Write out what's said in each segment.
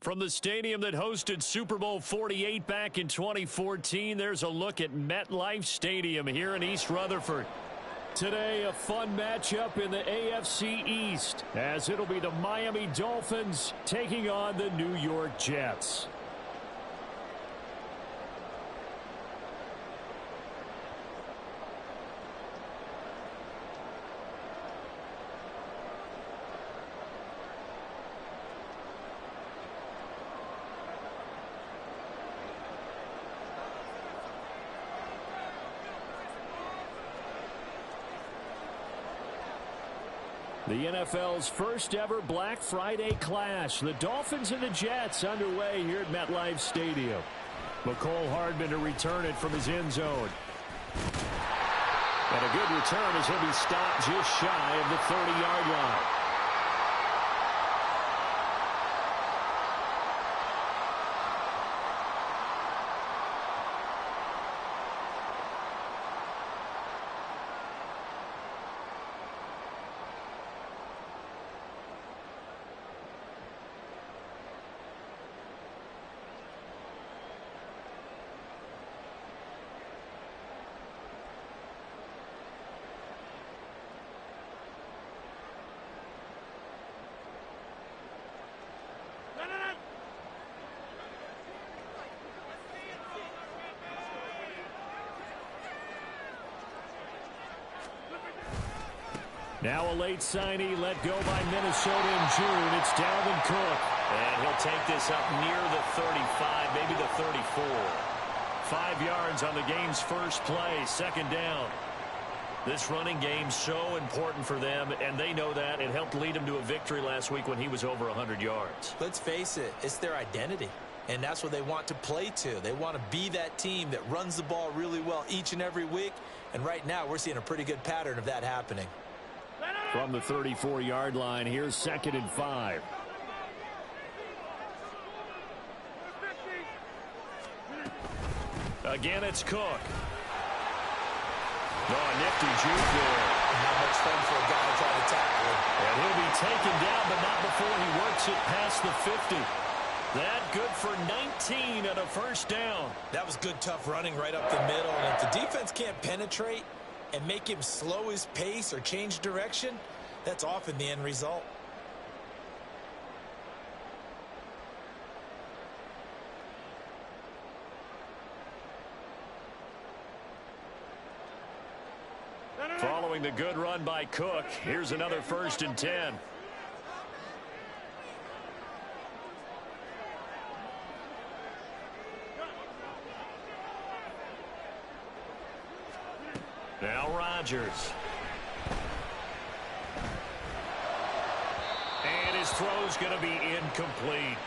From the stadium that hosted Super Bowl 48 back in 2014, there's a look at MetLife Stadium here in East Rutherford. Today, a fun matchup in the AFC East, as it'll be the Miami Dolphins taking on the New York Jets. The NFL's first ever Black Friday clash. The Dolphins and the Jets underway here at MetLife Stadium. Mecole Hardman to return it from his end zone. And a good return as he'll be stopped just shy of the 30-yard line. Now a late signee let go by Minnesota in June. It's Dalvin Cook. And he'll take this up near the 35, maybe the 34. 5 yards on the game's first play, second down. This running game's so important for them, and they know that. It helped lead them to a victory last week when he was over 100 yards. Let's face it, it's their identity. And that's what they want to play to. They want to be that team that runs the ball really well each and every week. And right now, we're seeing a pretty good pattern of that happening. From the 34-yard line, here's 2nd and 5. Again, it's Cook. Oh, nifty juke there. Not much fun for a guy trying to tackle him. And he'll be taken down, but not before he works it past the 50. That good for 19 and a first down. That was good, tough running right up the middle. And if the defense can't penetrate and make him slow his pace or change direction, that's often the end result. Following the good run by Cook, here's another 1st and 10. Now Rodgers. And his throw's going to be incomplete.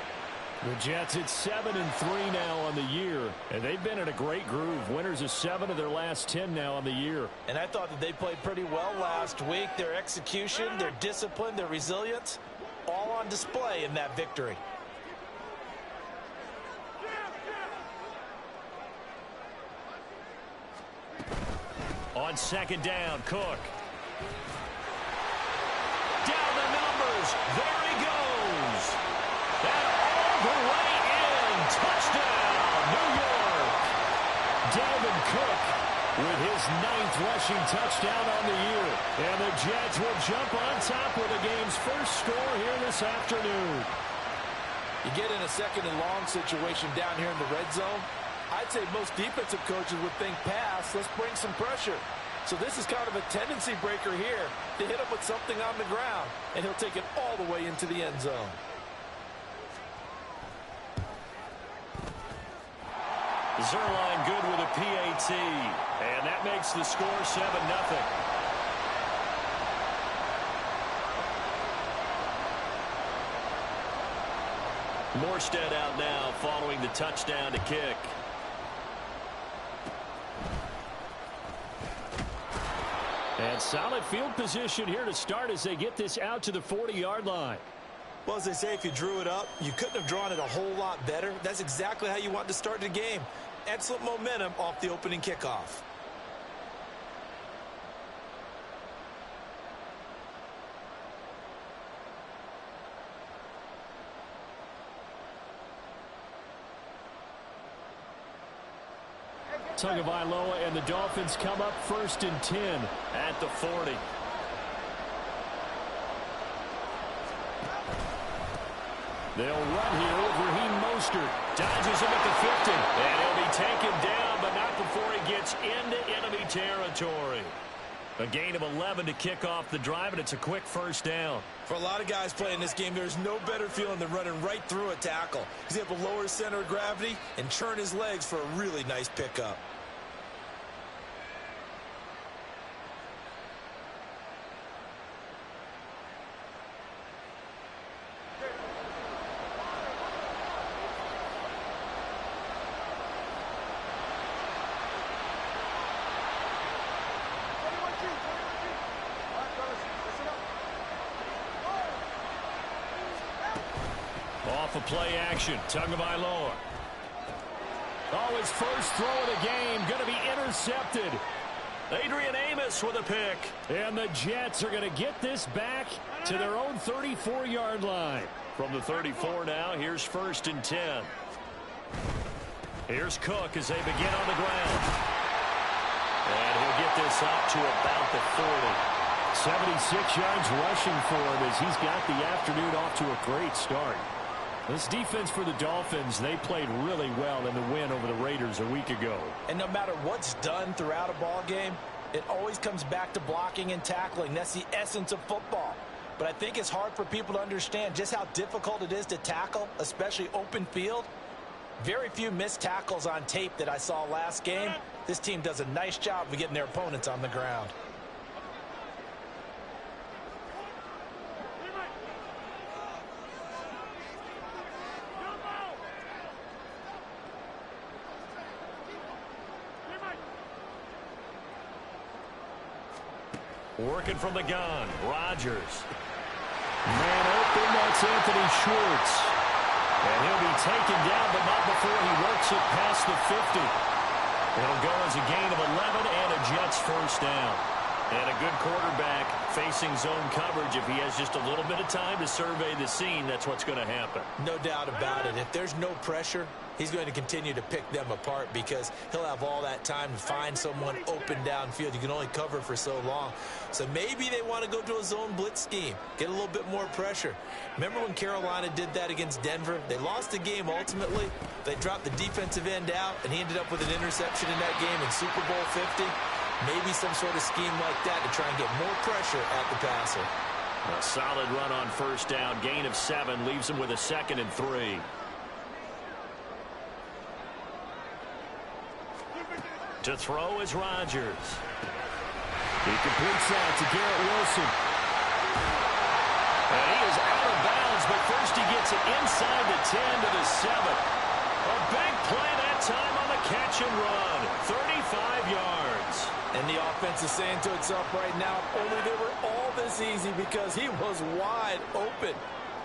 The Jets at 7-3 now on the year, and they've been in a great groove. Winners of 7 of their last 10 now on the year. And I thought that they played pretty well last week. Their execution, their discipline, their resilience, all on display in that victory. On 2nd down, Cook. Down the numbers. There he goes. And all the way in. Touchdown, New York. Dalvin Cook with his 9th rushing touchdown on the year. And the Jets will jump on top with the game's first score here this afternoon. You get in a 2nd and long situation down here in the red zone. I'd say most defensive coaches would think pass. Let's bring some pressure. So this is kind of a tendency breaker here to hit him with something on the ground. And he'll take it all the way into the end zone. Zuerlein good with a PAT. And that makes the score 7-0. Morstead out now following the touchdown to kick. And solid field position here to start as they get this out to the 40-yard line. Well, as they say, if you drew it up, you couldn't have drawn it a whole lot better. That's exactly how you want to start the game. Excellent momentum off the opening kickoff. Tagovailoa, and the Dolphins come up 1st and 10 at the 40. They'll run here with Raheem Mostert. Dodges him at the 50. And he'll be taken down, but not before he gets into enemy territory. A gain of 11 to kick off the drive, and it's a quick first down. For a lot of guys playing this game, there's no better feeling than running right through a tackle. He's able to lower his center of gravity and churn his legs for a really nice pickup. Off of play action, Tagovailoa. Oh, his first throw of the game, going to be intercepted. Adrian Amos with a pick. And the Jets are going to get this back to their own 34-yard line. From the 34 now, here's 1st and 10. Here's Cook as they begin on the ground. And he'll get this up to about the 40. 76 yards rushing for him as he's got the afternoon off to a great start. This defense for the Dolphins, they played really well in the win over the Raiders a week ago. And no matter what's done throughout a ball game, it always comes back to blocking and tackling. That's the essence of football. But I think it's hard for people to understand just how difficult it is to tackle, especially open field. Very few missed tackles on tape that I saw last game. This team does a nice job of getting their opponents on the ground. Working from the gun, Rodgers. Man open, that's Anthony Schwartz. And he'll be taken down, but not before he works it past the 50. It'll go as a gain of 11 and a Jets first down. And a good quarterback facing zone coverage. If he has just a little bit of time to survey the scene, that's what's going to happen. No doubt about it. If there's no pressure, he's going to continue to pick them apart because he'll have all that time to find someone open downfield. You can only cover for so long. So maybe they want to go to a zone blitz scheme, get a little bit more pressure. Remember when Carolina did that against Denver? They lost the game ultimately. They dropped the defensive end out, and he ended up with an interception in that game in Super Bowl 50. Maybe some sort of scheme like that to try and get more pressure at the passer. A solid run on first down. Gain of 7 leaves him with a 2nd and 3. To throw is Rodgers. He completes that to Garrett Wilson. And he is out of bounds, but first he gets it inside the 10 to the 7. A big play that time on the catch and run. 35 yards. And the offense is saying to itself right now, only they were all this easy because he was wide open.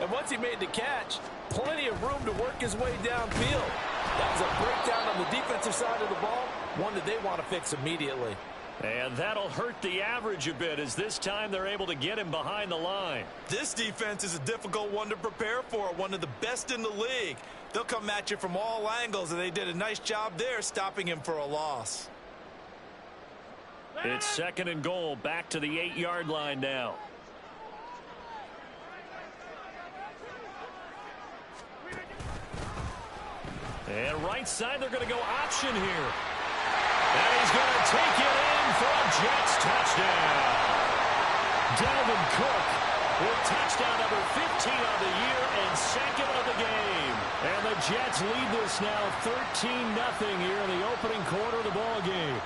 And once he made the catch, plenty of room to work his way downfield. That was a breakdown on the defensive side of the ball, one that they want to fix immediately. And that'll hurt the average a bit as this time they're able to get him behind the line. This defense is a difficult one to prepare for, one of the best in the league. They'll come at you from all angles, and they did a nice job there stopping him for a loss. It's 2nd and goal, back to the 8-yard line now. And right side, they're going to go option here. And he's going to take it in for a Jets touchdown. Dalvin Cook with touchdown number 15 on the year and 2nd of the game. And the Jets lead this now 13-0 here in the opening quarter of the ball game.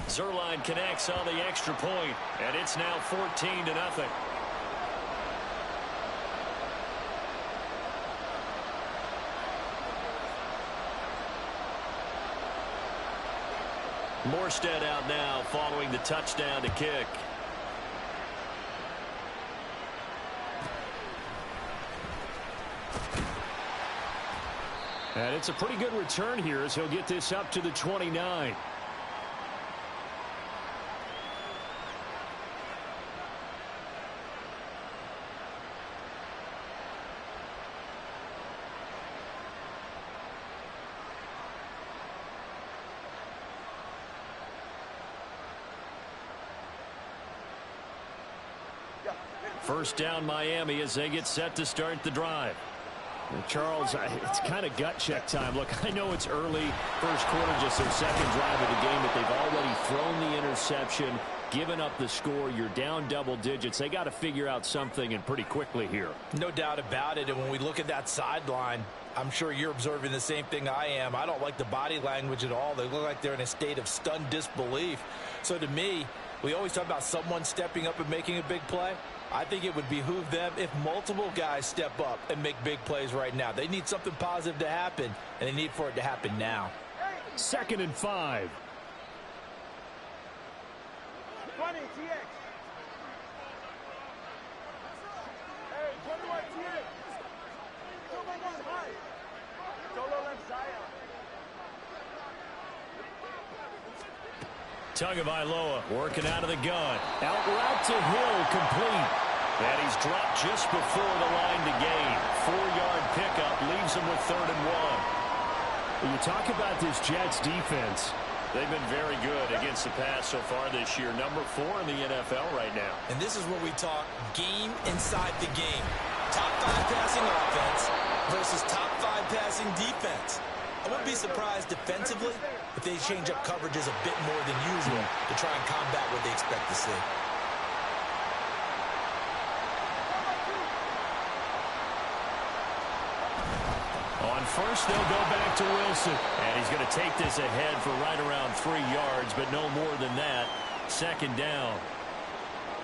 Zuerlein connects on the extra point, and it's now 14-0. Morstead out now following the touchdown to kick. And it's a pretty good return here as he'll get this up to the 29. First down Miami as they get set to start the drive. Charles, it's kind of gut check time. Look, I know it's early, first quarter, just their second drive of the game, but they've already thrown the interception, given up the score. You're down double digits. They got to figure out something, and pretty quickly here. No doubt about it. And when we look at that sideline, I'm sure you're observing the same thing I am. I don't like the body language at all. They look like they're in a state of stunned disbelief. So to me, we always talk about someone stepping up and making a big play. I think it would behoove them if multiple guys step up and make big plays right now. They need something positive to happen, and they need for it to happen now. 2nd and 5. 20, TX. Hey, 21, TX. Solo left side. Tagovailoa working out of the gun. Out route to Hill, complete. And he's dropped just before the line to gain. 4-yard pickup leaves him with 3rd and 1. When you talk about this Jets defense, they've been very good against the pass so far this year. Number 4 in the NFL right now. And this is where we talk game inside the game. Top 5 passing offense versus top 5 passing defense. I wouldn't be surprised defensively if they change up coverages a bit more than usual to try and combat what they expect to see. On first, they'll go back to Wilson. And he's going to take this ahead for right around 3 yards, but no more than that. 2nd down.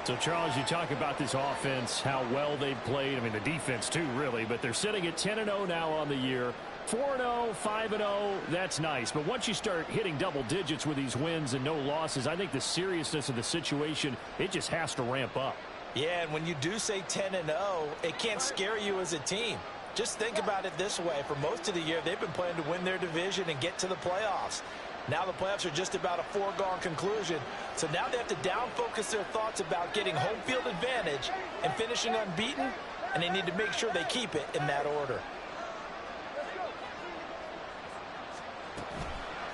So, Charles, you talk about this offense, how well they've played. I mean, the defense, too, really. But they're sitting at 10-0 now on the year. 4-0, 5-0, that's nice. But once you start hitting double digits with these wins and no losses, I think the seriousness of the situation, it just has to ramp up. Yeah, and when you do say 10-0, it can't scare you as a team. Just think about it this way. For most of the year, they've been playing to win their division and get to the playoffs. Now the playoffs are just about a foregone conclusion. So now they have to down-focus their thoughts about getting home field advantage and finishing unbeaten, and they need to make sure they keep it in that order.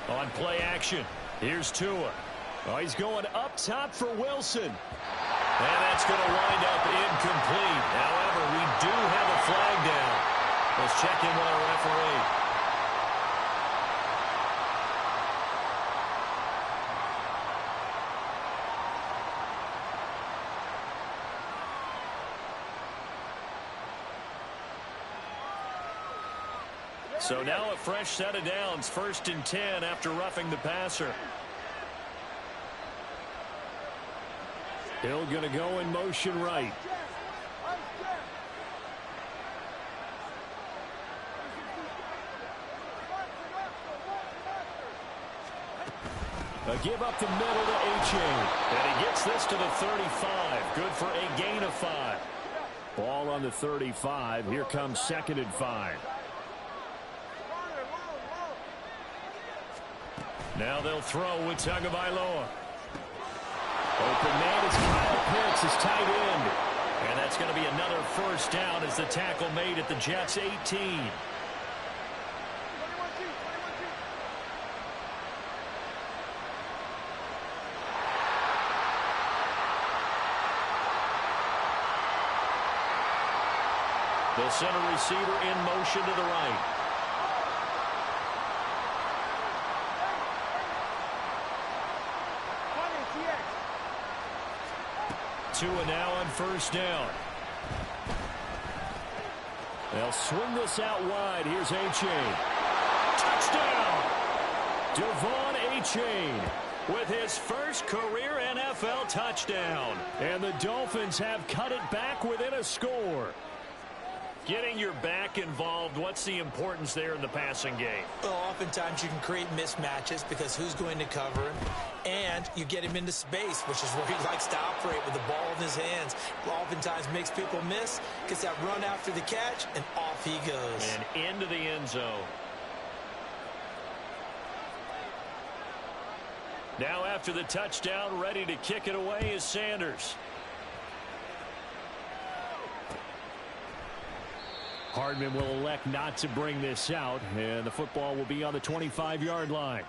On play action, here's Tua. Oh, he's going up top for Wilson. And that's going to wind up incomplete. However, we do have a flag down. Let's check in with our referee. So now a fresh set of downs, 1st and 10 after roughing the passer. Hill going to go in motion right. A give up the middle to H.A. And he gets this to the 35. Good for a gain of 5. Ball on the 35. Here comes 2nd and 5. Now they'll throw with Tagovailoa. Open man is Kyle Pitts, his tight end. And that's going to be another 1st down as the tackle made at the Jets' 18. The center receiver in motion to the right. Tua now on 1st down. They'll swing this out wide. Here's A-Chain. Touchdown! Devon A-Chain with his first career NFL touchdown. And the Dolphins have cut it back within a score. Getting your back involved, what's the importance there in the passing game? Well, oftentimes you can create mismatches because who's going to cover him, and you get him into space, which is where he likes to operate with the ball in his hands. Oftentimes makes people miss, gets that run after the catch, and off he goes. And into the end zone. Now after the touchdown, ready to kick it away is Sanders. Hardman will elect not to bring this out, and the football will be on the 25-yard line.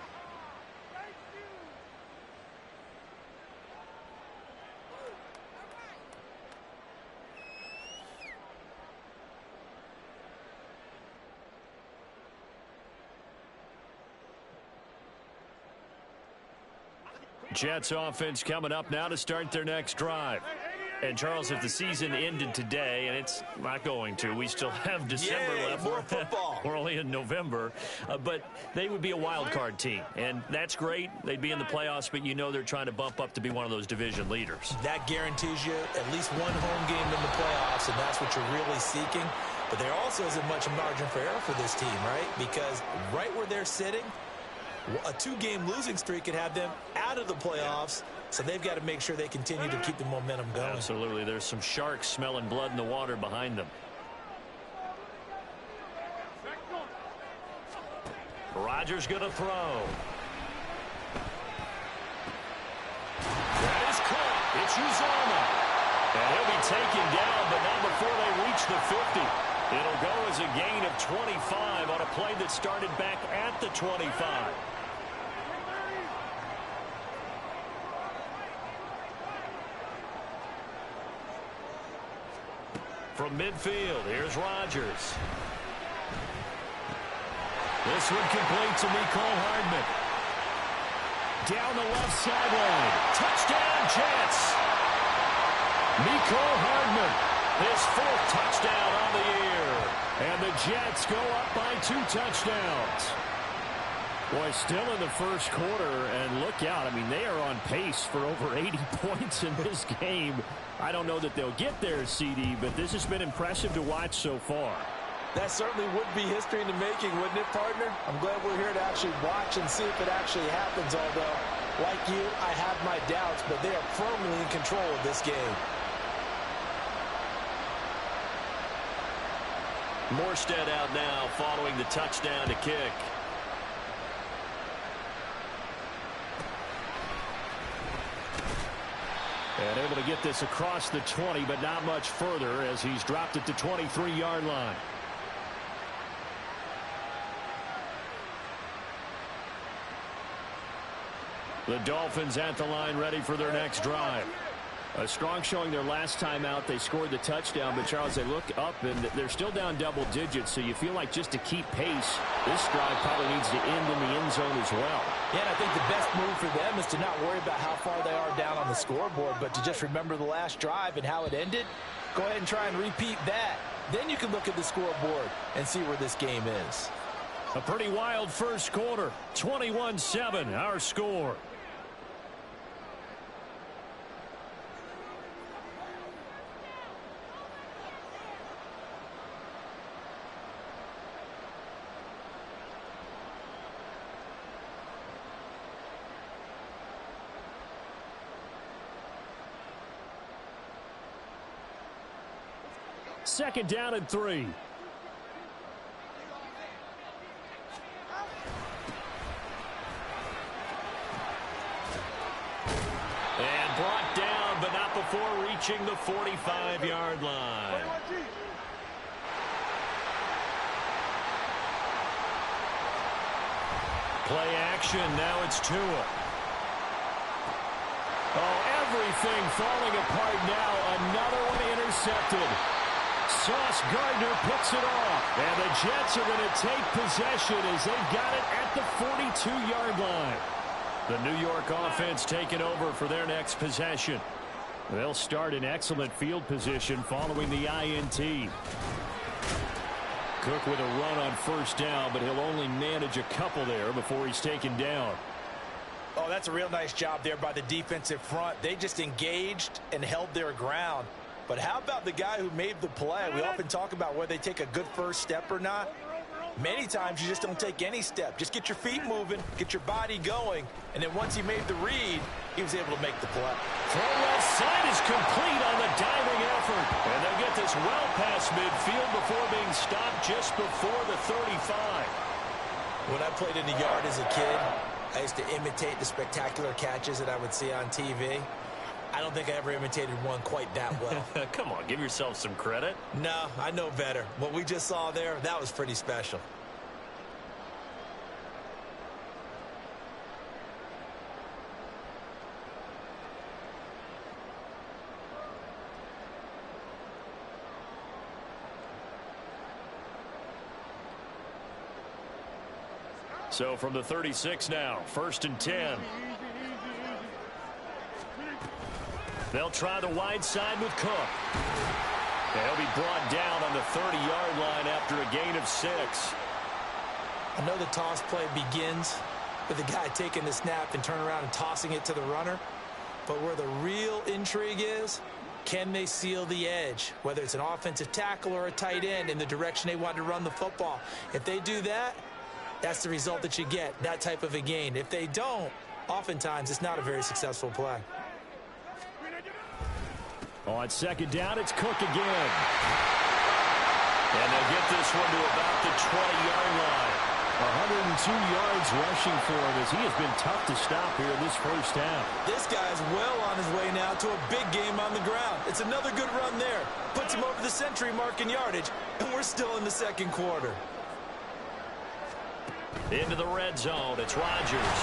Jets offense coming up now to start their next drive. And, Charles, if the season ended today, and it's not going to, we still have December left. More football. We're only in November. But they would be a wild card team. And that's great. They'd be in the playoffs, but you know they're trying to bump up to be one of those division leaders. That guarantees you at least one home game in the playoffs, and that's what you're really seeking. But there also isn't much margin for error for this team, right? Because right where they're sitting, a 2-game losing streak could have them out of the playoffs. So they've got to make sure they continue to keep the momentum going. Absolutely. There's some sharks smelling blood in the water behind them. Rodgers going to throw. That is caught. It's Uzomah. And he'll be taken down, but not before they reach the 50. It'll go as a gain of 25 on a play that started back at the 25. From midfield, here's Rodgers. This one complete to Mecole Hardman. Down the left sideline. Touchdown, Jets. Mecole Hardman, his 4th touchdown on the year. And the Jets go up by 2 touchdowns. Boy, still in the first quarter, and look out. I mean, they are on pace for over 80 points in this game. I don't know that they'll get there, CD, but this has been impressive to watch so far. That certainly would be history in the making, wouldn't it, partner? I'm glad we're here to actually watch and see if it actually happens, although, like you, I have my doubts, but they are firmly in control of this game. Morstead out now following the touchdown to kick. And able to get this across the 20, but not much further as he's dropped it to 23-yard line. The Dolphins at the line ready for their next drive. A strong showing their last time out. They scored the touchdown, but, Charles, they look up, and they're still down double digits, so you feel like just to keep pace, this drive probably needs to end in the end zone as well. Yeah, and I think the best move for them is to not worry about how far they are down on the scoreboard, but to just remember the last drive and how it ended. Go ahead and try and repeat that. Then you can look at the scoreboard and see where this game is. A pretty wild first quarter. 21-7, our score. Second down and 3. And brought down, but not before reaching the 45-yard line. Play action. Now it's Tua. Oh, everything falling apart now. Another one intercepted. Sauce Gardner picks it off. And the Jets are going to take possession as they've got it at the 42-yard line. The New York offense taking over for their next possession. They'll start in excellent field position following the INT. Cook with a run on first down, but he'll only manage a couple there before he's taken down. Oh, that's a real nice job there by the defensive front. They just engaged and held their ground. But how about the guy who made the play? We often talk about whether they take a good first step or not. Many times you just don't take any step. Just get your feet moving, get your body going, and then once he made the read, he was able to make the play. Throw left side is complete on the diving effort. And they'll get this well past midfield before being stopped just before the 35. When I played in the yard as a kid, I used to imitate the spectacular catches that I would see on TV. I don't think I ever imitated one quite that well. Come on, give yourself some credit. No, I know better. What we just saw there, that was pretty special. So from the 36 now, 1st and 10. They'll try the wide side with Cook. And he'll be brought down on the 30-yard line after a gain of 6. I know the toss play begins with the guy taking the snap and turning around and tossing it to the runner. But where the real intrigue is, can they seal the edge, whether it's an offensive tackle or a tight end, in the direction they want to run the football? If they do that, that's the result that you get, that type of a gain. If they don't, oftentimes it's not a very successful play. On second down, it's Cook again. And they'll get this one to about the 20-yard line. 102 yards rushing for him as he has been tough to stop here in this first half. This guy's well on his way now to a big game on the ground. It's another good run there. Puts him over the century mark in yardage, and we're still in the second quarter. Into the red zone, it's Rodgers.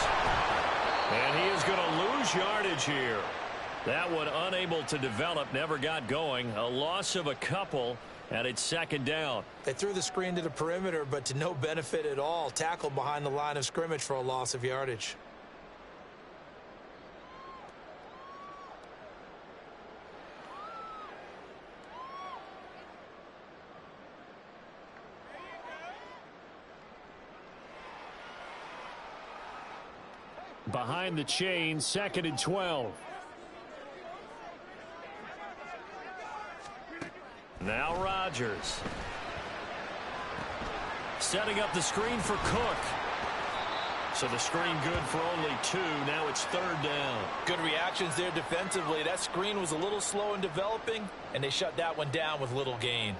And he is going to lose yardage here. That one unable to develop, never got going. A loss of a couple, and it's second down. They threw the screen to the perimeter, but to no benefit at all. Tackled behind the line of scrimmage for a loss of yardage. Behind the chain, 2nd and 12. Now Rodgers. Setting up the screen for Cook. So the screen good for only 2. Now it's 3rd down. Good reactions there defensively. That screen was a little slow in developing, and they shut that one down with little gain.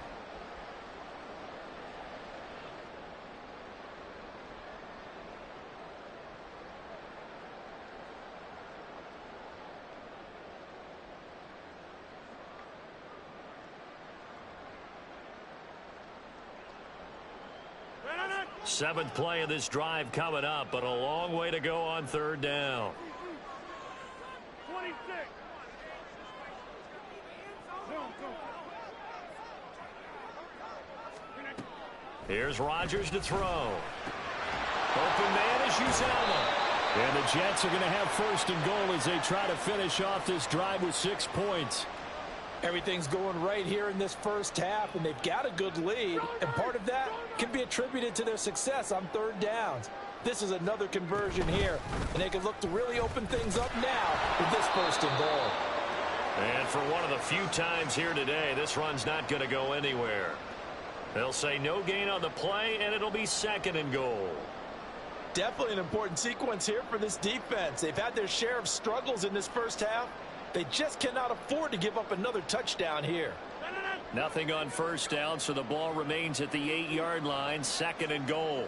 Seventh play of this drive coming up, but a long way to go on 3rd down. 26. Here's Rodgers to throw. Open man is Uzomah. And the Jets are going to have 1st and goal as they try to finish off this drive with 6 points. Everything's going right here in this first half, and they've got a good lead, and part of that can be attributed to their success on 3rd downs. This is another conversion here, and they can look to really open things up now with this 1st and goal. And for one of the few times here today, this run's not going to go anywhere. They'll say no gain on the play, and it'll be 2nd and goal. Definitely an important sequence here for this defense. They've had their share of struggles in this first half. They just cannot afford to give up another touchdown here. Nothing on 1st down, so the ball remains at the 8-yard line, 2nd and goal.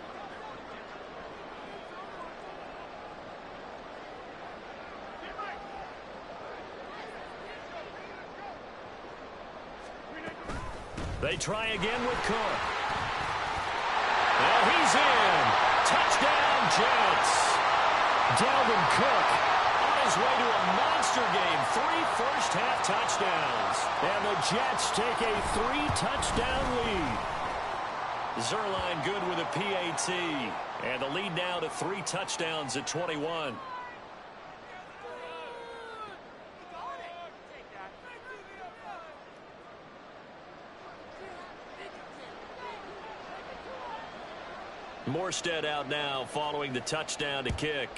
They try again with Cook. And he's in. Touchdown, Jets. Dalvin Cook on his way to a monster game. 3 first-half touchdowns. And the Jets take a 3-touchdown lead. Zuerlein good with a PAT. And the lead now to 3 touchdowns at 21. Morstead out now following the touchdown to kick.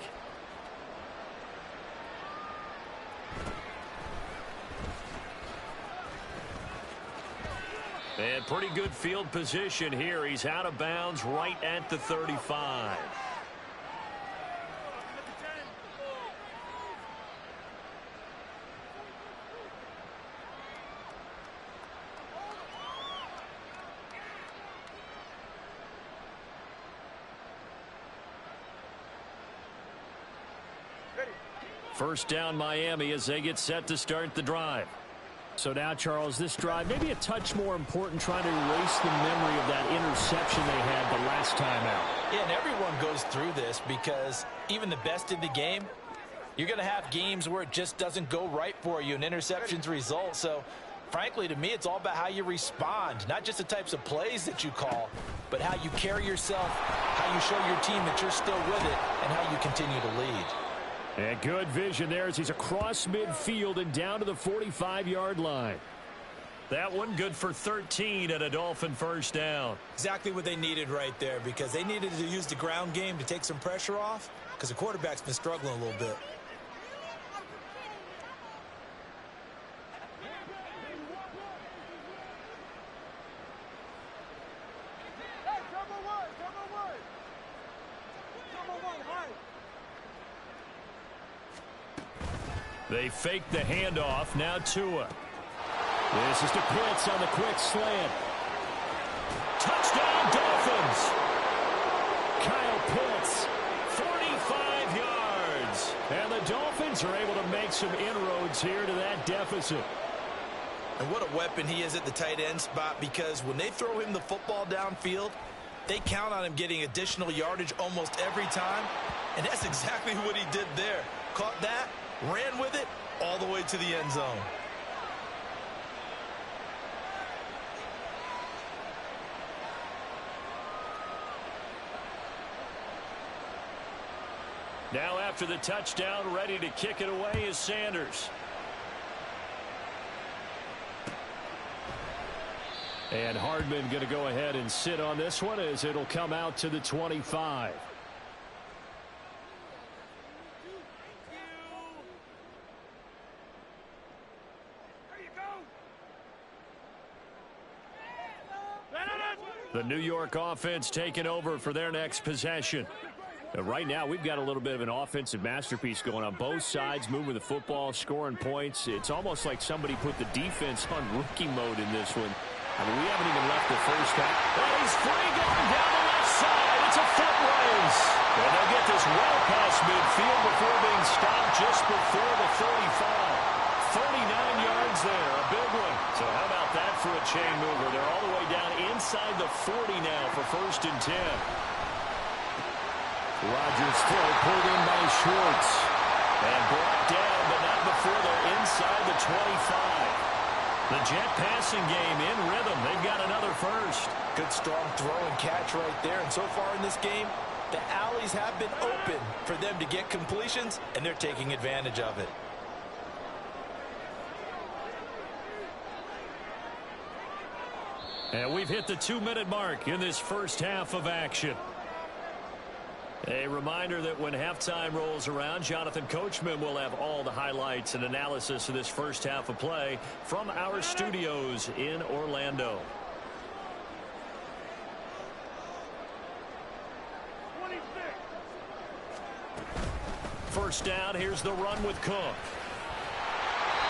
And pretty good field position here. He's out of bounds right at the 35. First down Miami as they get set to start the drive. So now, Charles, this drive maybe a touch more important, trying to erase the memory of that interception they had the last time out. Yeah, and everyone goes through this because even the best in the game, you're going to have games where it just doesn't go right for you and interceptions result. So, frankly, to me, it's all about how you respond, not just the types of plays that you call, but how you carry yourself, how you show your team that you're still with it, and how you continue to lead. And good vision there as he's across midfield and down to the 45-yard line. That one good for 13 and a Dolphin first down. Exactly what they needed right there, because they needed to use the ground game to take some pressure off, because the quarterback's been struggling a little bit. They fake the handoff. Now Tua. This is to Pitts on the quick slant. Touchdown, Dolphins. Kyle Pitts, 45 yards. And the Dolphins are able to make some inroads here to that deficit. And what a weapon he is at the tight end spot, because when they throw him the football downfield, they count on him getting additional yardage almost every time. And that's exactly what he did there. Caught that, ran with it all the way to the end zone. Now after the touchdown, ready to kick it away is Sanders. And Hardman going to go ahead and sit on this one as it'll come out to the 25. The New York offense taking over for their next possession. Right now, we've got a little bit of an offensive masterpiece going on both sides, moving the football, scoring points. It's almost like somebody put the defense on rookie mode in this one. I mean, we haven't even left the first half. Oh, he's free going down the left side. It's a foot race. And they'll get this well past midfield before being stopped just before the 35. 39 yards there, a big one. So how about that for a chain mover? They're all the way down inside the 40 now for 1st and 10. Rodgers throw pulled in by Schwartz. And brought down, but not before they're inside the 25. The Jet passing game in rhythm. They've got another first. Good strong throw and catch right there. And so far in this game, the alleys have been open for them to get completions, and they're taking advantage of it. And we've hit the 2-minute mark in this first half of action. A reminder that when halftime rolls around, Jonathan Coachman will have all the highlights and analysis of this first half of play from our studios in Orlando. 26. First down, here's the run with Cook.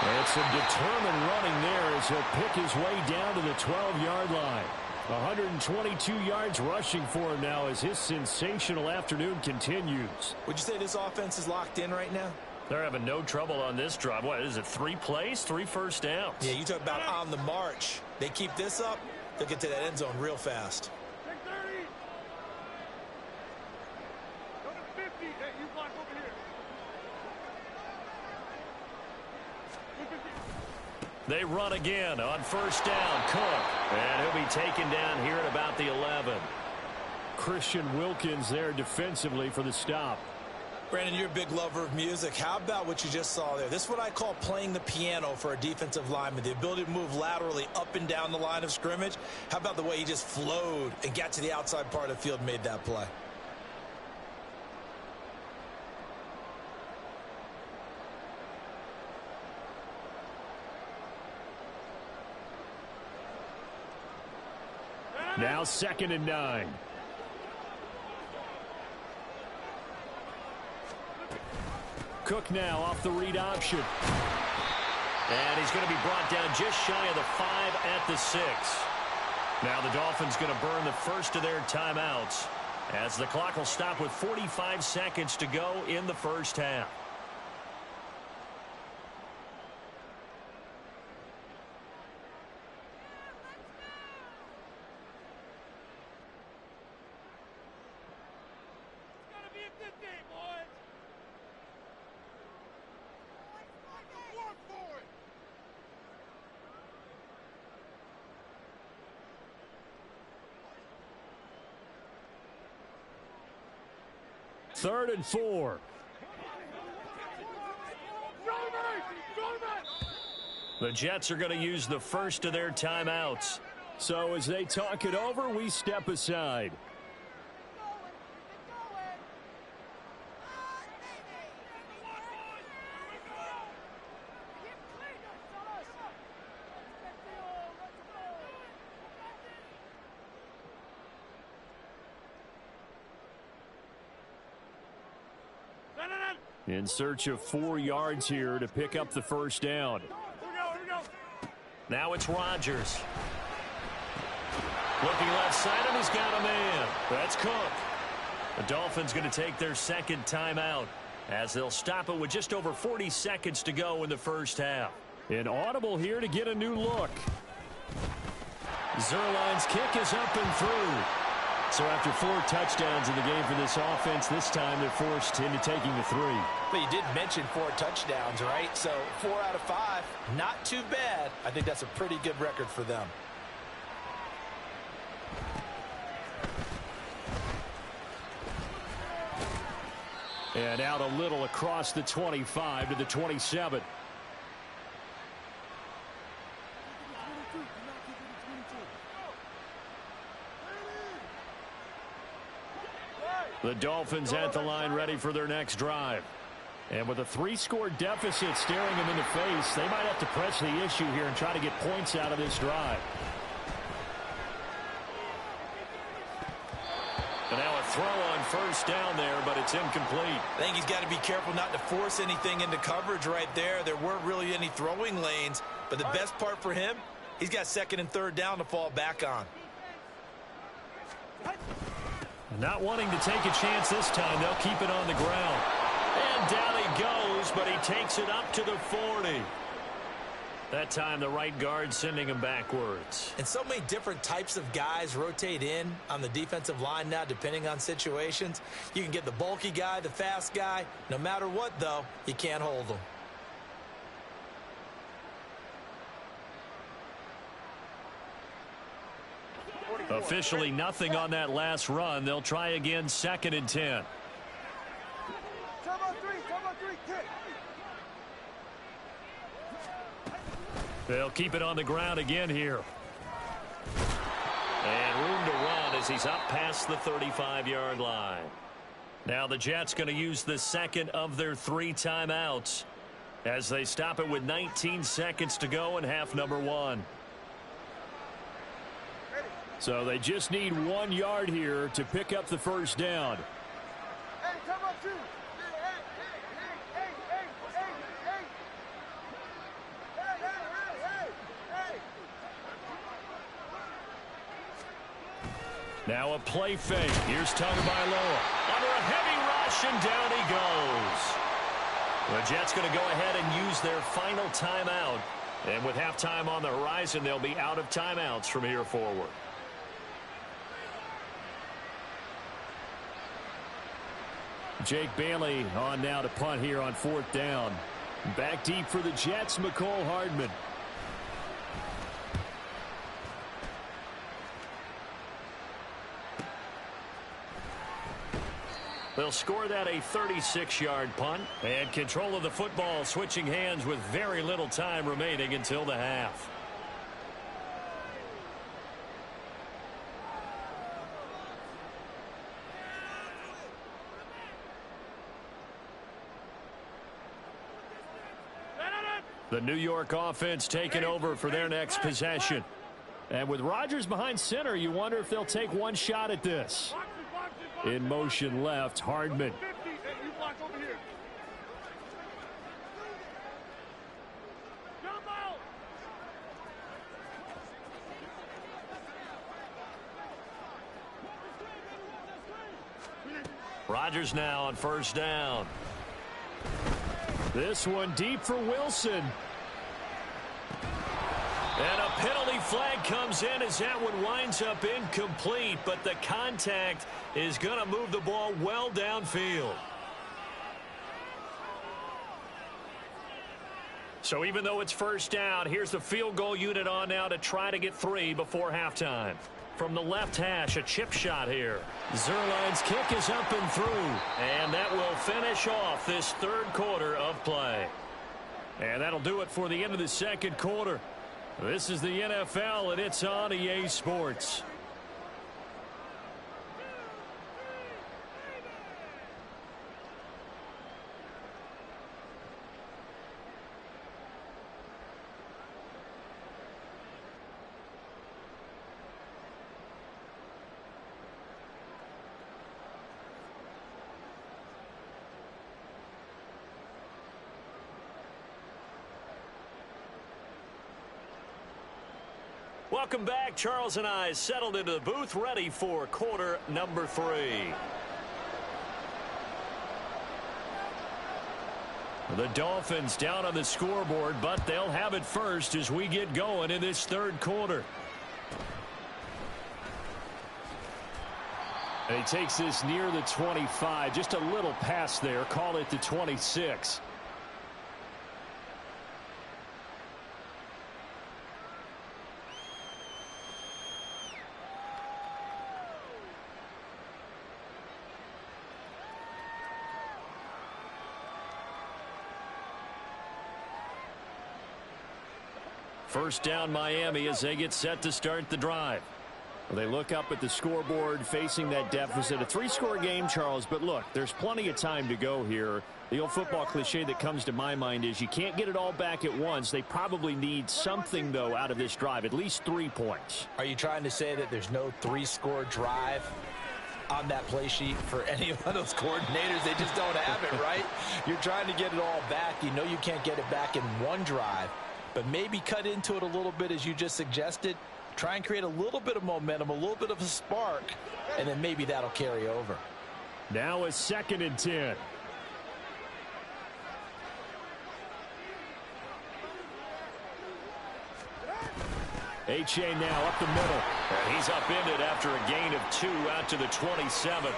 And some determined running there as he'll pick his way down to the 12-yard line. 122 yards rushing for him now as his sensational afternoon continues. Would you say this offense is locked in right now? They're having no trouble on this drive. What is it, 3 plays, 3 first downs? Yeah, you talk about on the march. They keep this up, they'll get to that end zone real fast. Take 30. Go to 50. Hey, you block over here. They run again on first down. Cook. And he'll be taken down here at about the 11. Christian Wilkins there defensively for the stop. Brandon, you're a big lover of music. How about what you just saw there? This is what I call playing the piano for a defensive lineman. The ability to move laterally up and down the line of scrimmage. How about the way he just flowed and got to the outside part of the field and made that play? Now 2nd and 9. Cook now off the read option. And he's going to be brought down just shy of the 5 at the 6. Now the Dolphins going to burn the first of their timeouts as the clock will stop with 45 seconds to go in the first half. Third and 4. The Jets are going to use the first of their timeouts. So as they talk it over, we step aside. In search of 4 yards here to pick up the first down. Here we go. Now it's Rodgers. Looking left side, and he's got a man. That's Cook. The Dolphins going to take their second timeout as they'll stop it with just over 40 seconds to go in the first half. An audible here to get a new look. Zuerlein's kick is up and through. So after 4 touchdowns in the game for this offense, this time they're forced into taking the 3. But you did mention 4 touchdowns, right? So 4 out of 5, not too bad. I think that's a pretty good record for them. And out a little across the 25 to the 27. The Dolphins at the line ready for their next drive. And with a 3-score deficit staring them in the face, they might have to press the issue here and try to get points out of this drive. And now a throw on first down there, but it's incomplete. I think he's got to be careful not to force anything into coverage right there. There weren't really any throwing lanes, but the best part for him, he's got 2nd and 3rd down to fall back on. Not wanting to take a chance this time, they'll keep it on the ground. And down he goes, but he takes it up to the 40. That time the right guard sending him backwards. And so many different types of guys rotate in on the defensive line now, depending on situations. You can get the bulky guy, the fast guy. No matter what, though, you can't hold them. Officially nothing on that last run. They'll try again, 2nd and 10. Come on, 3, kick. They'll keep it on the ground again here. And room to run as he's up past the 35-yard line. Now the Jets going to use the second of their 3 timeouts as they stop it with 19 seconds to go in half number 1. So they just need 1 yard here to pick up the first down. Hey, come on, 2. Now a play fake. Here's Tagovailoa. Under a heavy rush, and down he goes. The Jets going to go ahead and use their final timeout. And with halftime on the horizon, they'll be out of timeouts from here forward. Jake Bailey on now to punt here on 4th down. Back deep for the Jets, Mecole Hardman. They'll score that a 36-yard punt. And control of the football switching hands with very little time remaining until the half. The New York offense taking over for their next possession. And with Rodgers behind center, you wonder if they'll take one shot at this. In motion left, Hardman. Rodgers now on first down. This one deep for Wilson. And a penalty flag comes in as that one winds up incomplete, but the contact is going to move the ball well downfield. So even though it's first down, here's the field goal unit on now to try to get 3 before halftime. From the left hash, a chip shot here. Zuerlein's kick is up and through, and that will finish off this third quarter of play. And that'll do it for the end of the second quarter. This is the NFL, and it's on EA Sports. Welcome back. Charles and I settled into the booth, ready for quarter number 3. The Dolphins down on the scoreboard, but they'll have it first as we get going in this third quarter. And he takes this near the 25, just a little past there, call it the 26. First down Miami as they get set to start the drive. Well, they look up at the scoreboard facing that deficit. A 3-score game, Charles, but look, there's plenty of time to go here. The old football cliche that comes to my mind is you can't get it all back at once. They probably need something, though, out of this drive, at least 3 points. Are you trying to say that there's no 3-score drive on that play sheet for any of those coordinators? They just don't have it, right? You're trying to get it all back. You know you can't get it back in one drive. But maybe cut into it a little bit as you just suggested. Try and create a little bit of momentum, a little bit of a spark, and then maybe that'll carry over. Now a 2nd and 10. H.A. now up the middle. And he's upended after a gain of 2 out to the 27.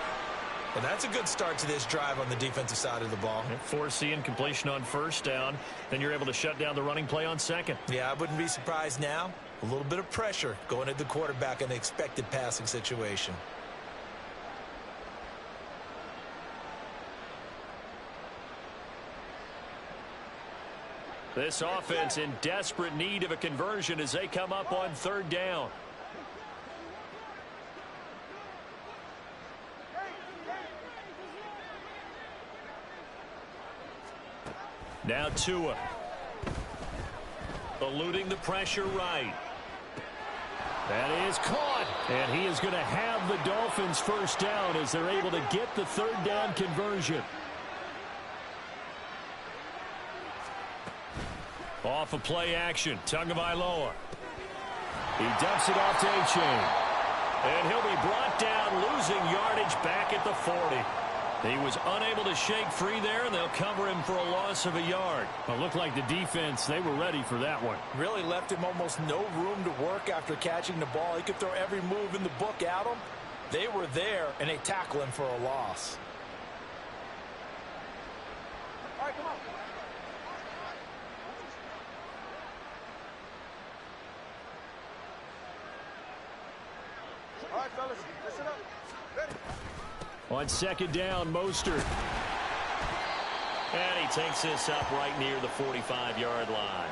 Well, that's a good start to this drive on the defensive side of the ball. Force the incompletion on first down. Then you're able to shut down the running play on second. Yeah, I wouldn't be surprised now. A little bit of pressure going at the quarterback in an expected passing situation. This offense in desperate need of a conversion as they come up on 3rd down. Now Tua. Eluding the pressure right. That is caught. And he is going to have the Dolphins first down as they're able to get the 3rd down conversion. Off of play action. Tagovailoa. He dumps it off to A-Chain. And he'll be brought down, losing yardage back at the 40. He was unable to shake free there, and they'll cover him for a loss of a yard. It looked like the defense, they were ready for that one. Really left him almost no room to work after catching the ball. He could throw every move in the book at him. They were there, and they tackle him for a loss. All right, come on. All right, fellas, listen up. Ready? On 2nd down, Mostert. And he takes this up right near the 45-yard line.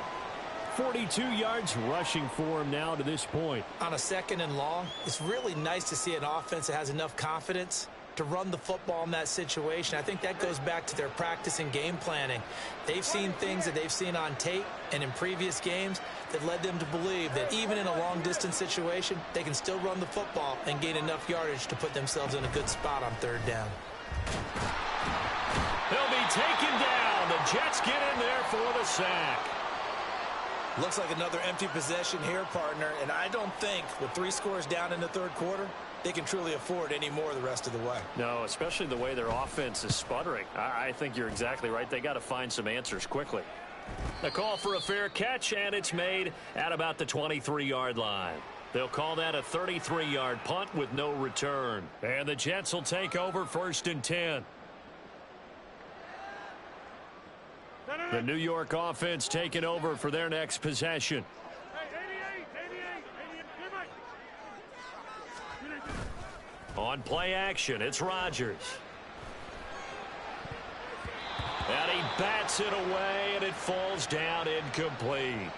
42 yards rushing for him now to this point. On a 2nd and long, it's really nice to see an offense that has enough confidence to run the football in that situation. I think that goes back to their practice and game planning. They've seen things that they've seen on tape and in previous games that led them to believe that even in a long-distance situation, they can still run the football and gain enough yardage to put themselves in a good spot on 3rd down. They'll be taken down. The Jets get in there for the sack. Looks like another empty possession here, partner, and I don't think with 3 scores down in the 3rd quarter, they can truly afford any more the rest of the way. No, especially the way their offense is sputtering. I think you're exactly right. They got to find some answers quickly. The call for a fair catch, and it's made at about the 23-yard line. They'll call that a 33-yard punt with no return. And the Jets will take over 1st and 10. The New York offense taking over for their next possession. On play action, it's Rodgers. And he bats it away, and it falls down incomplete.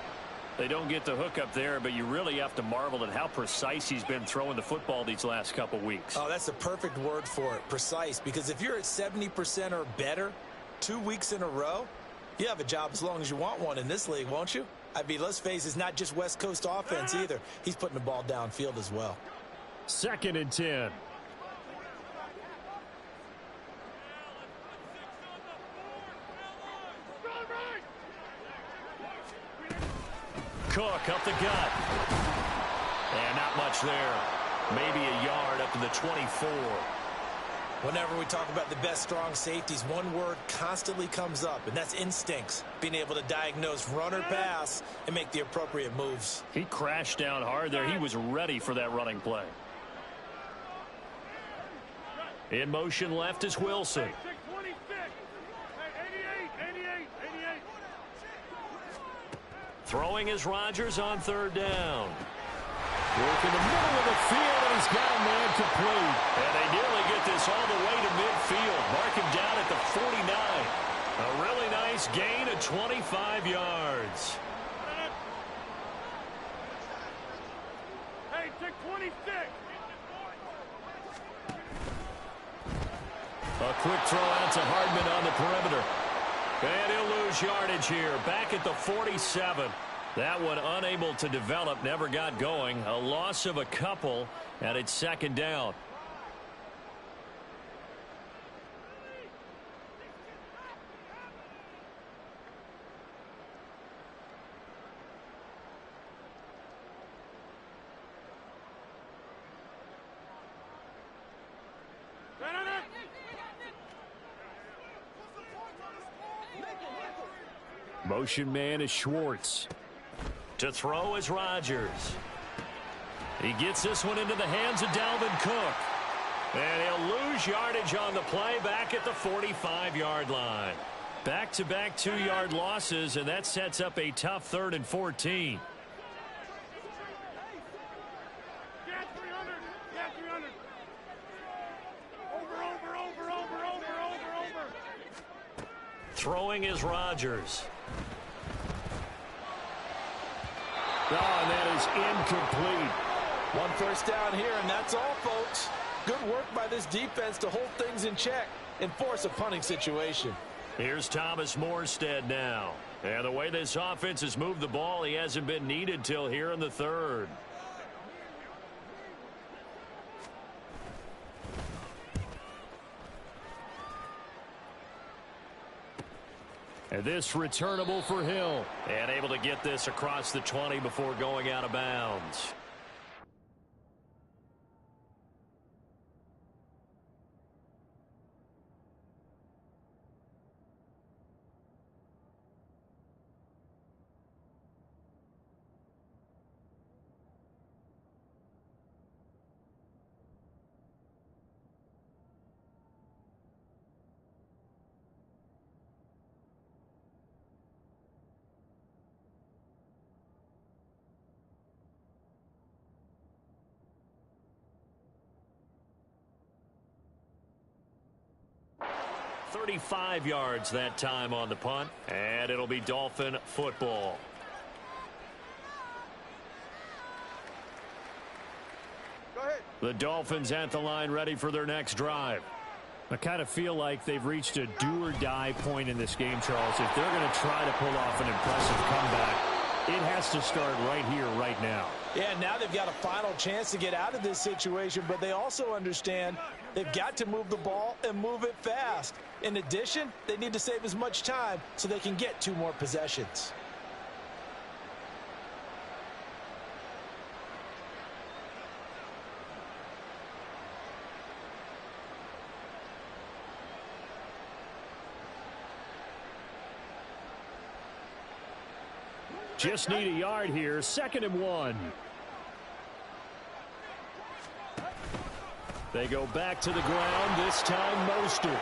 They don't get the hook up there, but you really have to marvel at how precise he's been throwing the football these last couple weeks. Oh, that's the perfect word for it, precise, because if you're at 70% or better 2 weeks in a row, you have a job as long as you want one in this league, won't you? I mean, let's face it, it's not just West Coast offense either. He's putting the ball downfield as well. 2nd and 10. Cook up the gut. And not much there. Maybe a yard up to the 24. Whenever we talk about the best strong safeties, one word constantly comes up, and that's instincts. Being able to diagnose run or pass and make the appropriate moves. He crashed down hard there. He was ready for that running play. In motion left is Wilson. Throwing is Rodgers on 3rd down. Work in the middle of the field, and he's got a man complete. And they nearly get this all the way to midfield. Mark him down at the 49. A really nice gain of 25 yards. Hey, take 26. A quick throw out to Hardman on the perimeter. And he'll lose yardage here. Back at the 47. That one unable to develop, never got going. A loss of a couple, and it's 2nd down. Motion man is Schwartz. To throw is Rodgers. He gets this one into the hands of Dalvin Cook. And he'll lose yardage on the play back at the 45-yard line. Back-to-back 2-yard losses, and that sets up a tough 3rd and 14. Throwing is Rodgers. Oh, and that is incomplete. 1 first down here, and that's all, folks. Good work by this defense to hold things in check and force a punting situation. Here's Thomas Morstead now. And the way this offense has moved the ball, he hasn't been needed till here in the 3rd. And this returnable for Hill. And able to get this across the 20 before going out of bounds. .35 yards that time on the punt, and it'll be Dolphin football. Go ahead. The Dolphins at the line ready for their next drive. I kind of feel like they've reached a do-or-die point in this game, Charles. If they're going to try to pull off an impressive comeback, it has to start right here, right now. Yeah, now they've got a final chance to get out of this situation, but they also understand they've got to move the ball and move it fast. In addition, they need to save as much time so they can get 2 more possessions. Just need a yard here. 2nd and 1. They go back to the ground. This time Mostert.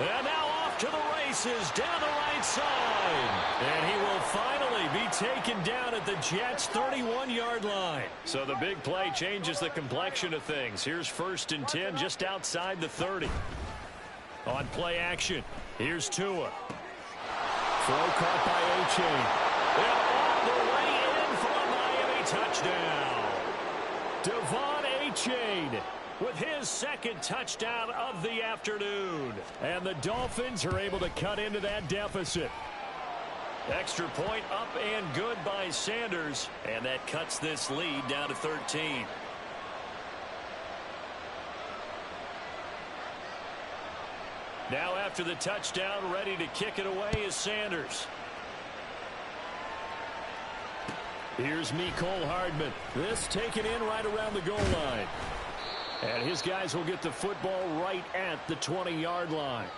And now off to the races down the right side. And he will finally be taken down at the Jets' 31-yard line. So the big play changes the complexion of things. Here's 1st and 10 just outside the 30. On play action, here's Tua. Throw caught by A-Chain. And all the way in for a Miami touchdown. Devon A-Chain with his second touchdown of the afternoon. And the Dolphins are able to cut into that deficit. Extra point up and good by Sanders. And that cuts this lead down to 13. Now after the touchdown, ready to kick it away is Sanders. Here's Mecole Hardman. This taken in right around the goal line. And his guys will get the football right at the 20-yard line.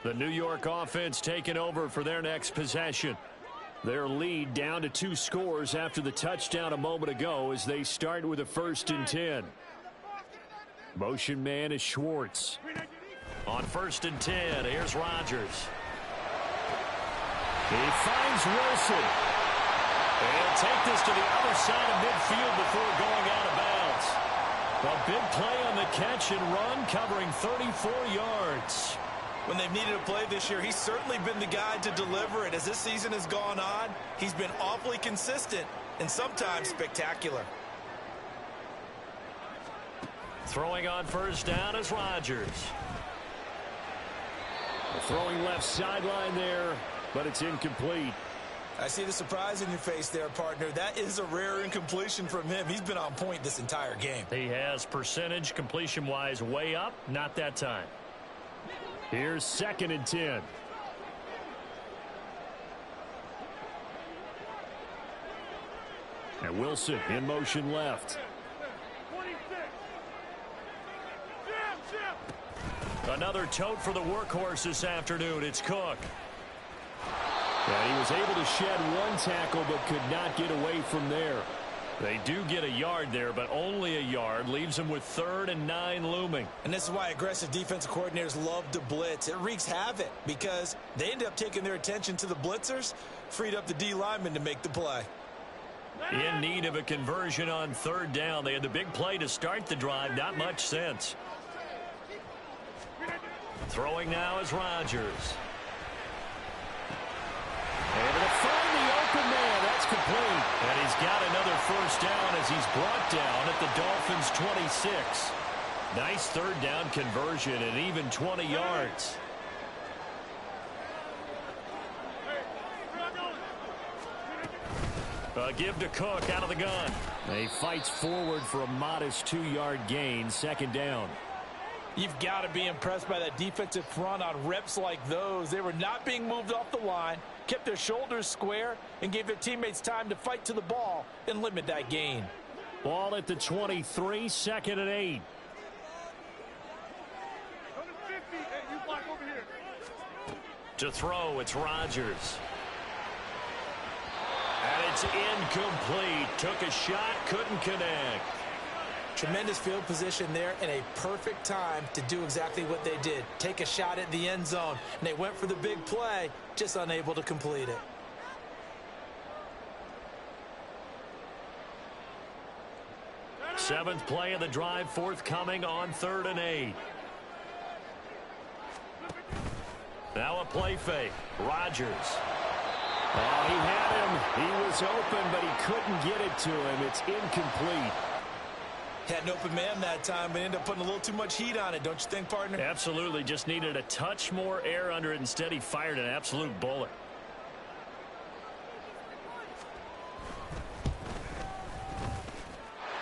The New York offense taking over for their next possession. Their lead down to 2 scores after the touchdown a moment ago as they start with a 1st and 10. Motion man is Schwartz. On 1st and 10, here's Rodgers. He finds Wilson. And take this to the other side of midfield before going out of bounds. A big play on the catch and run covering 34 yards. When they've needed a play this year, he's certainly been the guy to deliver it. As this season has gone on, he's been awfully consistent and sometimes spectacular. Throwing on 1st down is Rodgers. Throwing left sideline there, but it's incomplete. I see the surprise in your face there, partner. That is a rare incompletion from him. He's been on point this entire game. He has percentage completion-wise way up, not that time. Here's 2nd and 10. And Wilson in motion left. Another tote for the workhorse this afternoon. It's Cook. And he was able to shed 1 tackle but could not get away from there. They do get a yard there, but only a yard. Leaves them with 3rd and 9 looming. And this is why aggressive defensive coordinators love to blitz. It wreaks havoc because they end up taking their attention to the blitzers, freed up the D lineman to make the play. In need of a conversion on 3rd down. They had the big play to start the drive. Not much sense. Throwing now is Rodgers. And to find the open man. That's complete. And he's got another 1st down as he's brought down at the Dolphins' 26. Nice 3rd down conversion and even 20 yards. Give to Cook out of the gun. He fights forward for a modest 2-yard gain. 2nd down. You've got to be impressed by that defensive front on reps like those. They were not being moved off the line, kept their shoulders square, and gave their teammates time to fight to the ball and limit that gain. Ball at the 23, 2nd and 8. To throw, it's Rodgers. And it's incomplete. Took a shot, couldn't connect. Tremendous field position there and a perfect time to do exactly what they did. Take a shot at the end zone. And they went for the big play, just unable to complete it. Seventh play of the drive forthcoming on 3rd and 8. Now a play fake. Rodgers. Oh, he had him. He was open, but he couldn't get it to him. It's incomplete. Had an open man that time, but ended up putting a little too much heat on it, don't you think, partner? Absolutely. Just needed a touch more air under it. Instead, he fired an absolute bullet.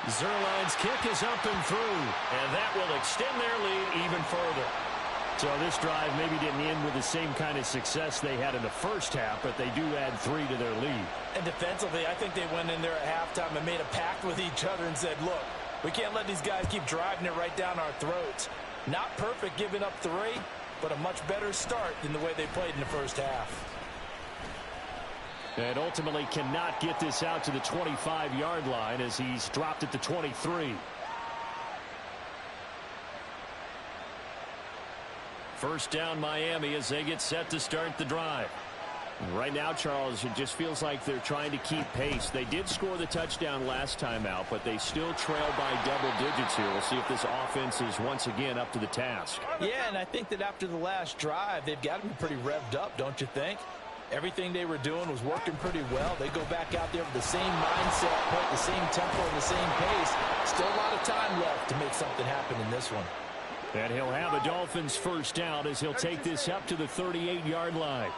Zuerlein's kick is up and through, and that will extend their lead even further. So this drive maybe didn't end with the same kind of success they had in the first half, but they do add 3 to their lead. And defensively, I think they went in there at halftime and made a pact with each other and said, look, we can't let these guys keep driving it right down our throats. Not perfect giving up 3, but a much better start than the way they played in the first half. And ultimately cannot get this out to the 25-yard line as he's dropped at the 23. First down Miami as they get set to start the drive. Right now, Charles, it just feels like they're trying to keep pace. They did score the touchdown last time out, but they still trail by double digits here. We'll see if this offense is once again up to the task. Yeah, and I think that after the last drive, they've got to be pretty revved up, don't you think? Everything they were doing was working pretty well. They go back out there with the same mindset, the same tempo, and the same pace. Still a lot of time left to make something happen in this one. And he'll have a Dolphins first down as he'll take this up to the 38-yard line.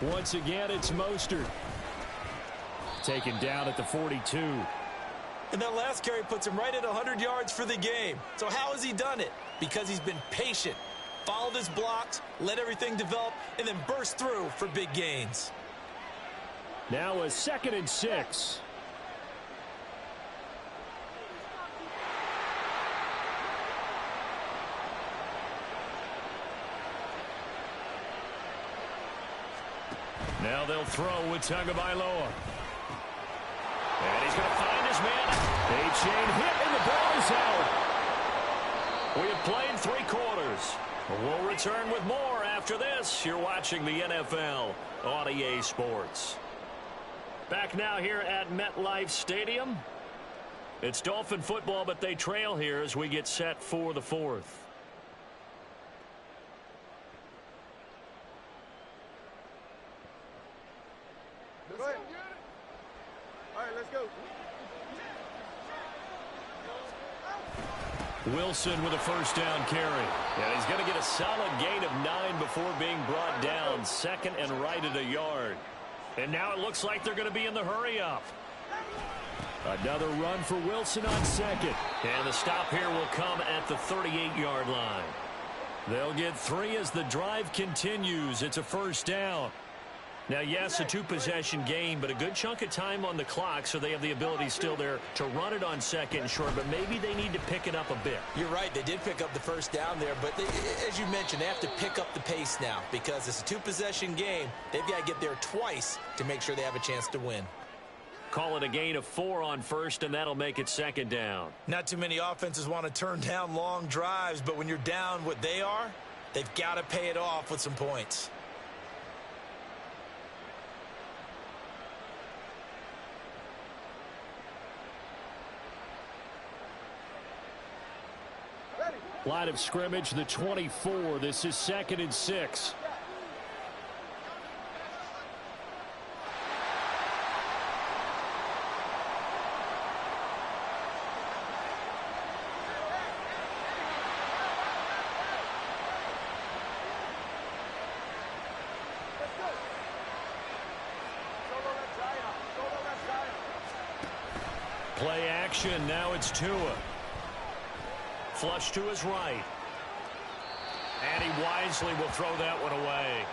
Once again, it's Mostert. Taken down at the 42. And that last carry puts him right at 100 yards for the game. So how has he done it? Because he's been patient, followed his blocks, let everything develop, and then burst through for big gains. Now a 2nd and 6. Now they'll throw with Tagovailoa. And he's going to find his man. A chain hit and the ball is out. We have played 3 quarters. We'll return with more after this. You're watching the NFL on EA Sports. Back now here at MetLife Stadium. It's Dolphin football, but they trail here as we get set for the 4th. Go ahead. All right, let's go. Wilson with a first down carry. And he's going to get a solid gain of 9 before being brought down. 2nd and right at a yard. And now it looks like they're going to be in the hurry up. Another run for Wilson on 2nd. And the stop here will come at the 38-yard line. They'll get 3 as the drive continues. It's a first down. Now, yes, a 2-possession game, but a good chunk of time on the clock, so they have the ability still there to run it on 2nd and short, but maybe they need to pick it up a bit. You're right. They did pick up the first down there, but as you mentioned, they have to pick up the pace now because it's a 2-possession game. They've got to get there twice to make sure they have a chance to win. Call it a gain of 4 on 1st, and that'll make it 2nd down. Not too many offenses want to turn down long drives, but when you're down what they are, they've got to pay it off with some points. Line of scrimmage, the 24. This is 2nd and 6. Play action. Now it's Tua. Flush to his right. And he wisely will throw that one away.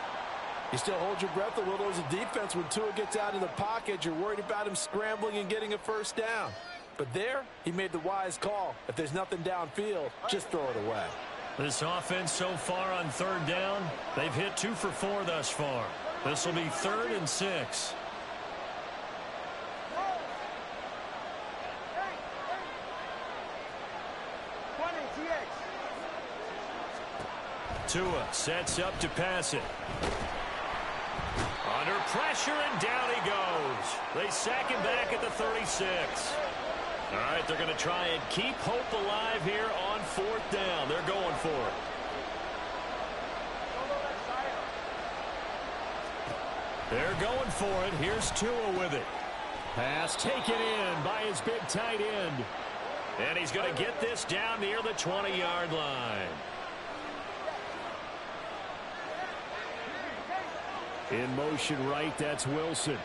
You still hold your breath a little as a defense when Tua gets out of the pocket. You're worried about him scrambling and getting a first down. But there, he made the wise call. If there's nothing downfield, just throw it away. This offense so far on 3rd down, they've hit 2 for 4 thus far. This will be 3rd and 6. Tua sets up to pass it. Under pressure, and down he goes. They sack him back at the 36. All right, they're going to try and keep hope alive here on 4th down. They're going for it. They're going for it. Here's Tua with it. Pass taken in by his big tight end. And he's going to get this down near the 20-yard line. In motion right, that's Wilson.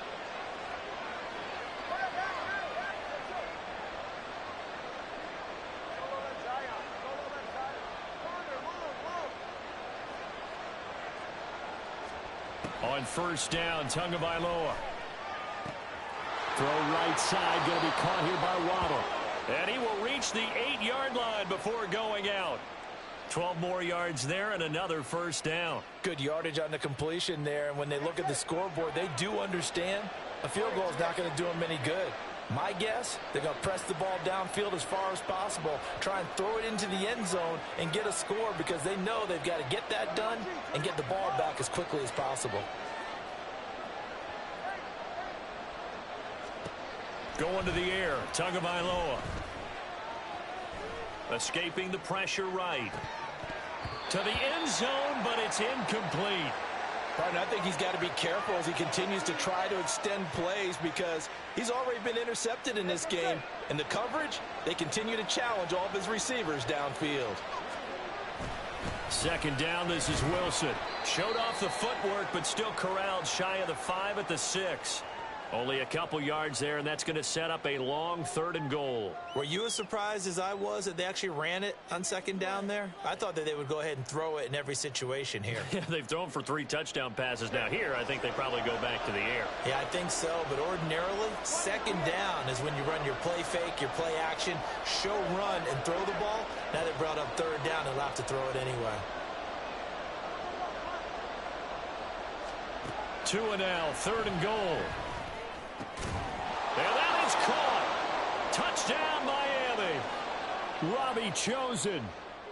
On 1st down, Tagovailoa. Throw right side, going to be caught here by Waddle. And he will reach the 8-yard line before going out. 12 more yards there and another first down. Good yardage on the completion there, and when they look at the scoreboard, they do understand a field goal is not going to do them any good. My guess, they're going to press the ball downfield as far as possible, try and throw it into the end zone and get a score because they know they've got to get that done and get the ball back as quickly as possible. Going to the air, Tagovailoa. Escaping the pressure right. To the end zone, but it's incomplete. Partner, I think he's got to be careful as he continues to try to extend plays because he's already been intercepted in this game. And the coverage, they continue to challenge all of his receivers downfield. Second down, this is Wilson. Showed off the footwork, but still corralled shy of the 5 at the 6. Only a couple yards there, and that's going to set up a long 3rd and goal. Were you as surprised as I was that they actually ran it on second down there? I thought that they would go ahead and throw it in every situation here. Yeah, they've thrown for 3 touchdown passes. Now here, I think they probably go back to the air. Yeah, I think so, but ordinarily, second down is when you run your play fake, your play action, show run, and throw the ball. Now they brought up 3rd down, they'll have to throw it anyway. 2 and now, 3rd and goal. And that is caught. Touchdown, Miami. Robbie Chosen,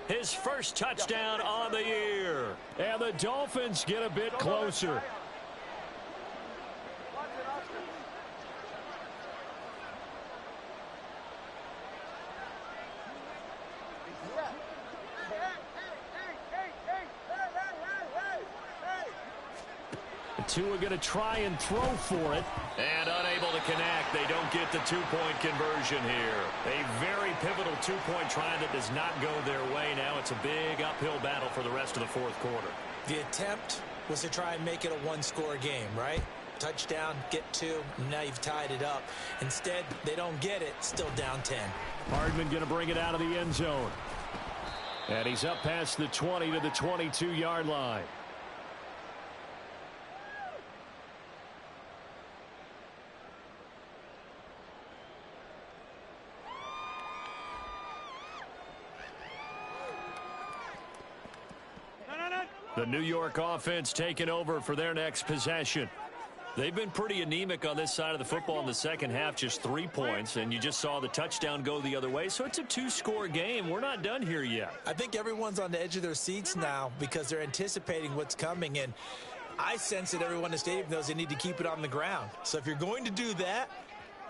his first touchdown on the year. And the Dolphins get a bit closer. Tua going to try and throw for it. And unable to connect. They don't get the 2-point conversion here. A very pivotal 2-point try that does not go their way. Now it's a big uphill battle for the rest of the 4th quarter. The attempt was to try and make it a 1-score game, right? Touchdown, get 2, and now you've tied it up. Instead, they don't get it, still down 10. Hardman going to bring it out of the end zone. And he's up past the 20 to the 22-yard line. The New York offense taking over for their next possession. They've been pretty anemic on this side of the football in the second half, just 3 points, and you just saw the touchdown go the other way, so it's a 2-score game. We're not done here yet. I think everyone's on the edge of their seats now because they're anticipating what's coming, and I sense that everyone in the stadium knows they need to keep it on the ground. So if you're going to do that,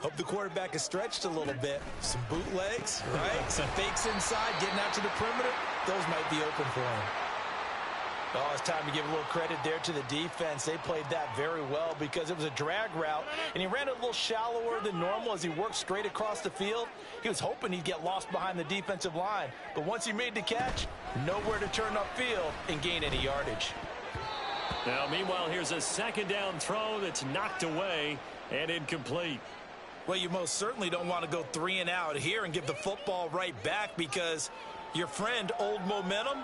hope the quarterback is stretched a little bit. Some bootlegs, right? Some fakes inside, getting out to the perimeter. Those might be open for him. Oh, it's time to give a little credit there to the defense. They played that very well because it was a drag route, and he ran it a little shallower than normal as he worked straight across the field. He was hoping he'd get lost behind the defensive line, but once he made the catch, nowhere to turn upfield and gain any yardage. Now, meanwhile, here's a second down throw that's knocked away and incomplete. Well, you most certainly don't want to go 3 and out here and give the football right back because your friend, Old Momentum,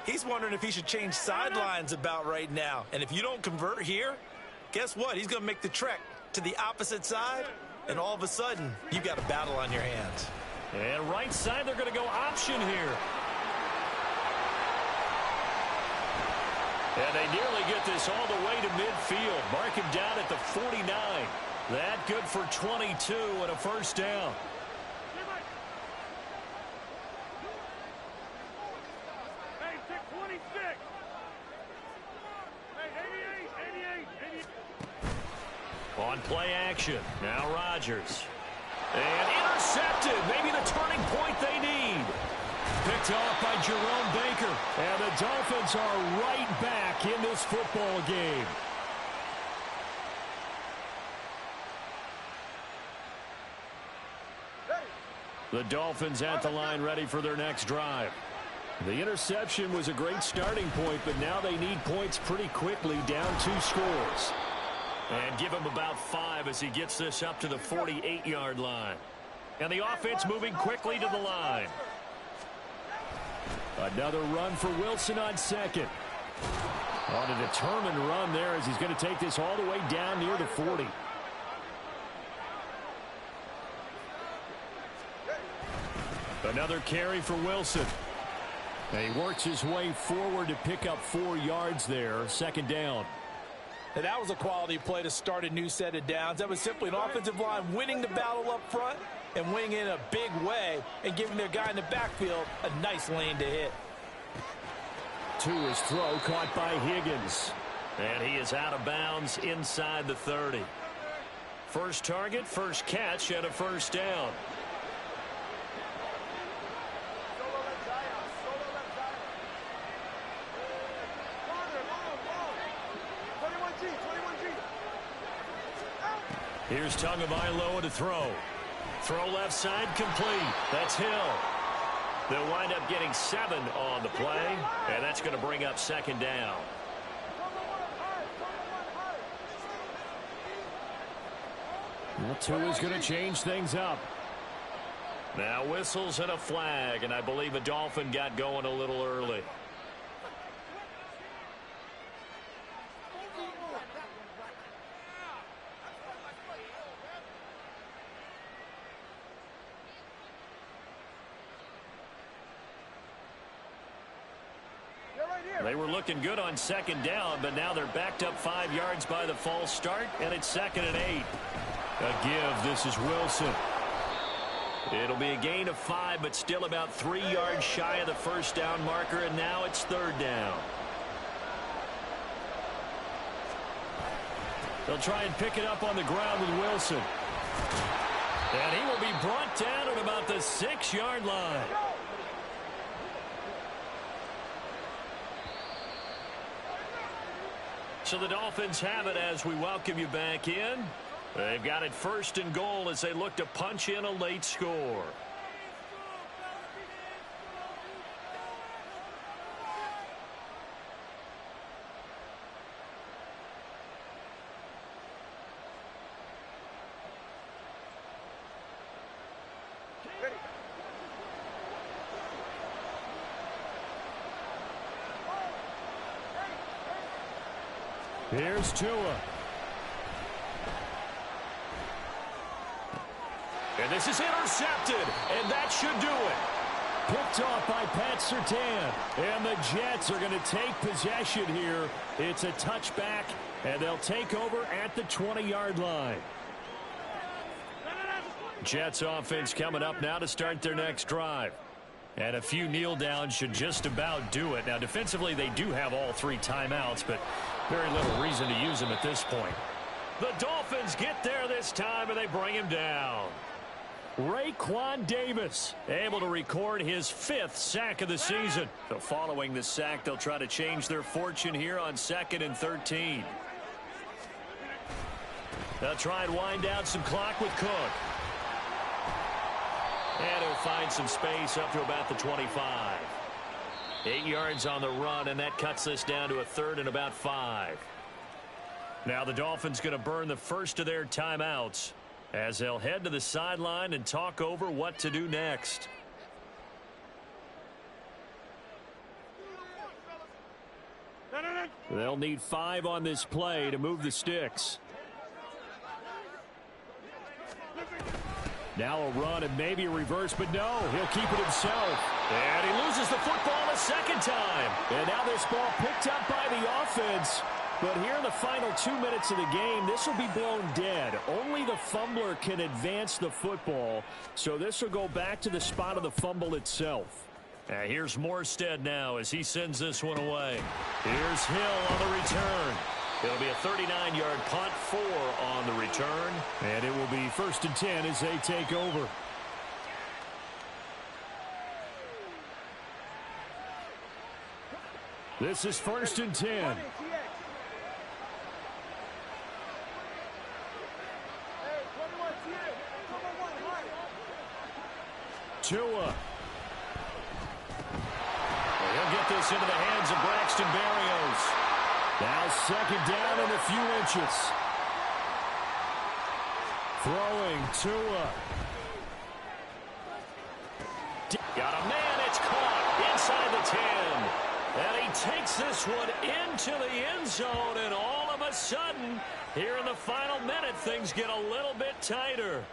he's wondering if he should change sidelines about right now. And if you don't convert here, guess what? He's going to make the trek to the opposite side, and all of a sudden, you've got a battle on your hands. And right side, they're going to go option here. And they nearly get this all the way to midfield. Mark him down at the 49. That good for 22 and a first down. On play action, now Rodgers. And intercepted, maybe the turning point they need. Picked off by Jerome Baker. And the Dolphins are right back in this football game. The Dolphins at the line ready for their next drive. The interception was a great starting point, but now they need points pretty quickly, down 2 scores. And give him about 5 as he gets this up to the 48-yard line. And the offense moving quickly to the line. Another run for Wilson on second. On a determined run there as he's going to take this all the way down near the 40. Another carry for Wilson. And he works his way forward to pick up 4 yards there. Second down. And that was a quality play to start a new set of downs. That was simply an offensive line winning the battle up front and winning in a big way and giving their guy in the backfield a nice lane to hit. To his throw, caught by Higgins. And he is out of bounds inside the 30. First target, first catch, and a first down. Here's Tagovailoa to throw. Throw left side, complete. That's Hill. They'll wind up getting 7 on the play, and that's going to bring up second down. Well, Tua's going to change things up. Now whistles and a flag, and I believe a Dolphin got going a little early. They were looking good on second down, but now they're backed up 5 yards by the false start, and it's 2nd and 8. A give. This is Wilson. It'll be a gain of 5, but still about 3 yards shy of the first down marker, and now it's 3rd down. They'll try and pick it up on the ground with Wilson. And he will be brought down at about the 6-yard line. So the Dolphins have it as we welcome you back in. They've got it 1st and goal as they look to punch in a late score. Here's Tua. And this is intercepted, and that should do it. Picked off by Pat Surtain. And the Jets are going to take possession here. It's a touchback, and they'll take over at the 20-yard line. Jets offense coming up now to start their next drive. And a few kneel downs should just about do it. Now, defensively, they do have all 3 timeouts, but very little reason to use them at this point. The Dolphins get there this time, and they bring him down. Raekwon Davis able to record his 5th sack of the season. So following the sack, they'll try to change their fortune here on 2nd and 13. They'll try and wind down some clock with Cook. And he'll find some space up to about the 25. 8 yards on the run, and that cuts this down to a 3rd and about 5. Now the Dolphins going to burn the first of their timeouts as they'll head to the sideline and talk over what to do next. They'll need 5 on this play to move the sticks. Now a run and maybe a reverse, but no, he'll keep it himself. And he loses the football a second time. And now this ball picked up by the offense. But here in the final 2 minutes of the game, this will be blown dead. Only the fumbler can advance the football. So this will go back to the spot of the fumble itself. Here's Morstead now as he sends this one away. Here's Hill on the return. It'll be a 39-yard punt, 4 on the return. And it will be 1st and 10 as they take over. This is 1st and 10. Tua. He'll get this into the hands of Braxton Berrios. Now 2nd down and a few inches. Throwing Tua. Got a man, it's caught inside the 10. And he takes this one into the end zone, and all of a sudden, here in the final minute, things get a little bit tighter.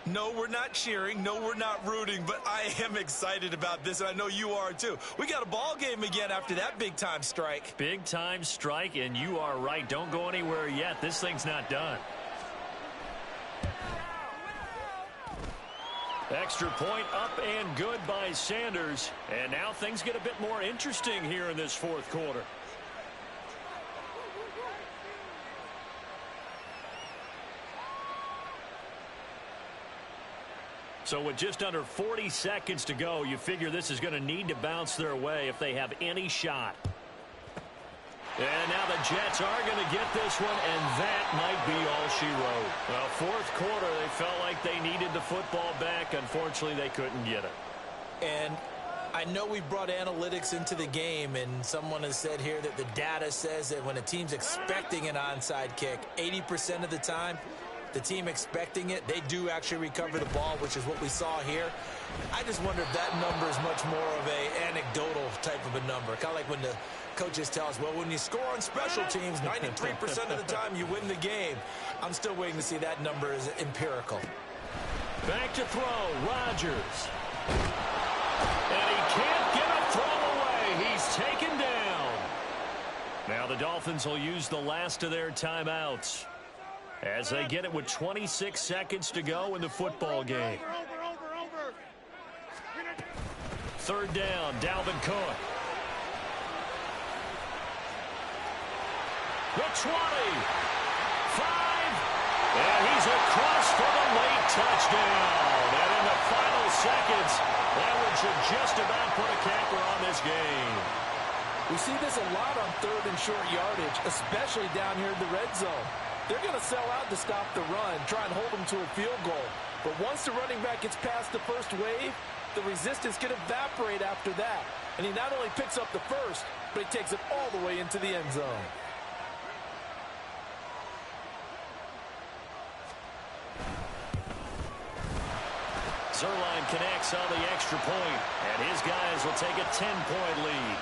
No, we're not cheering. No, we're not rooting, but I am excited about this, and I know you are too. We got a ball game again after that big-time strike. Big-time strike, and you are right. Don't go anywhere yet. This thing's not done. Extra point up and good by Sanders. And now things get a bit more interesting here in this fourth quarter. So with just under 40 seconds to go, you figure this is going to need to bounce their way if they have any shot. And now the Jets are going to get this one, and that might be all she wrote. Well, fourth quarter, they felt like they needed the football back. Unfortunately, they couldn't get it. And I know we brought analytics into the game, and someone has said here that the data says that when a team's expecting an onside kick, 80% of the time, the team expecting it, they do actually recover the ball, which is what we saw here. I just wonder if that number is much more of a anecdotal type of a number. Kind of like when the coaches tell us, well, when you score on special teams, 93% of the time you win the game. I'm still waiting to see that number is empirical. Back to throw, Rodgers. And he can't get a throw away. He's taken down. Now the Dolphins will use the last of their timeouts as they get it with 26 seconds to go in the football game. Third down, Dalvin Cook. The 20. 5. And he's across for the late touchdown. And in the final seconds, that one should just about put a capper on this game. We see this a lot on third and short yardage, especially down here in the red zone. They're going to sell out to stop the run, try and hold them to a field goal. But once the running back gets past the first wave, the resistance can evaporate after that. And he not only picks up the first, but he takes it all the way into the end zone. Zuerlein connects on the extra point, and his guys will take a 10-point lead.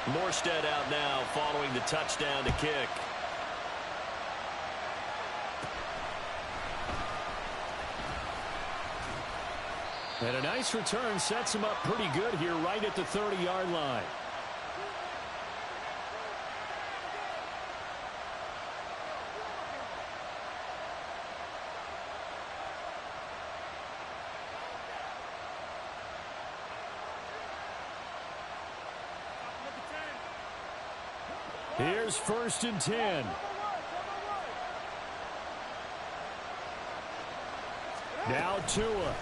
Morstead out now following the touchdown to kick. And a nice return sets him up pretty good here right at the 30-yard line. Here's 1st and 10. Now Tua.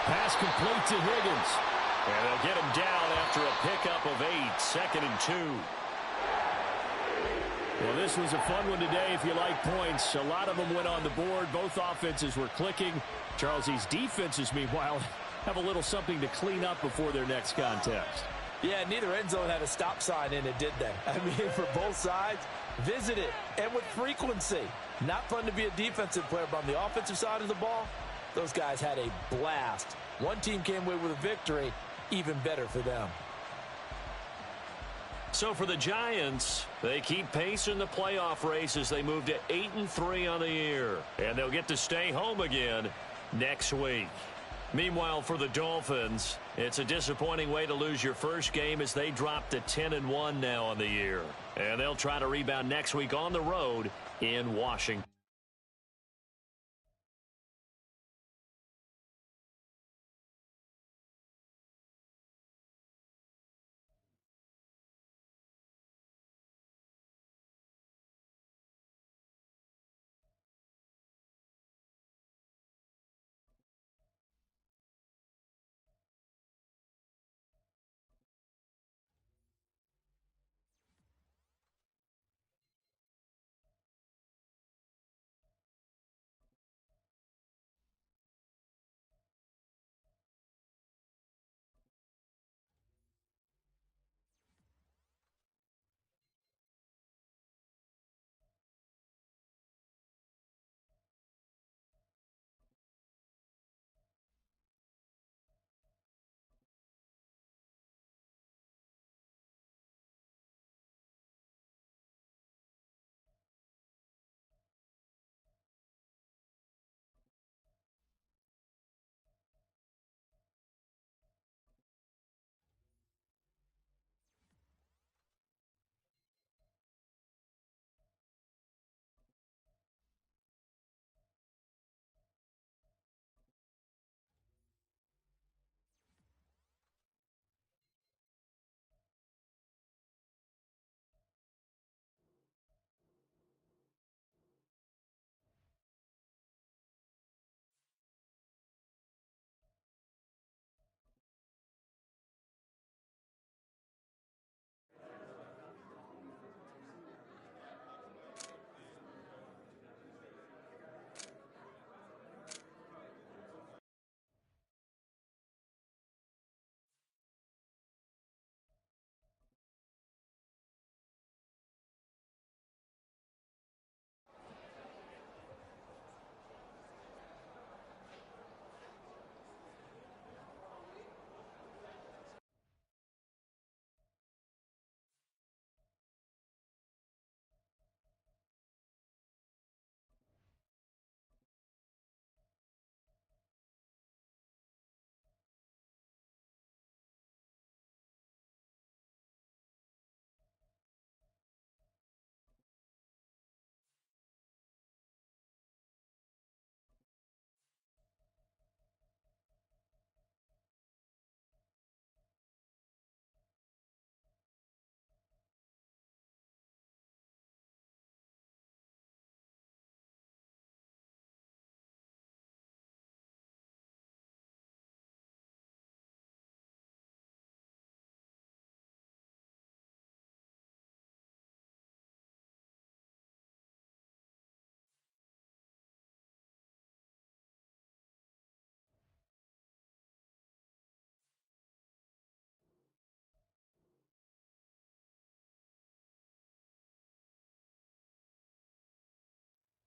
Pass complete to Higgins. And they'll get him down after a pickup of 8. 2nd and 2. Well, this was a fun one today if you like points. A lot of them went on the board. Both offenses were clicking. Charles, these defenses, meanwhile, have a little something to clean up before their next contest. Yeah, neither end zone had a stop sign in it, did they? I mean, for both sides, visit it, and with frequency. Not fun to be a defensive player, but on the offensive side of the ball, those guys had a blast. One team came away with a victory, even better for them. So for the Giants, they keep pace in the playoff race as they move to 8-3 on the year. And they'll get to stay home again next week. Meanwhile, for the Dolphins, it's a disappointing way to lose your first game as they drop to 10-1 now on the year. And they'll try to rebound next week on the road in Washington.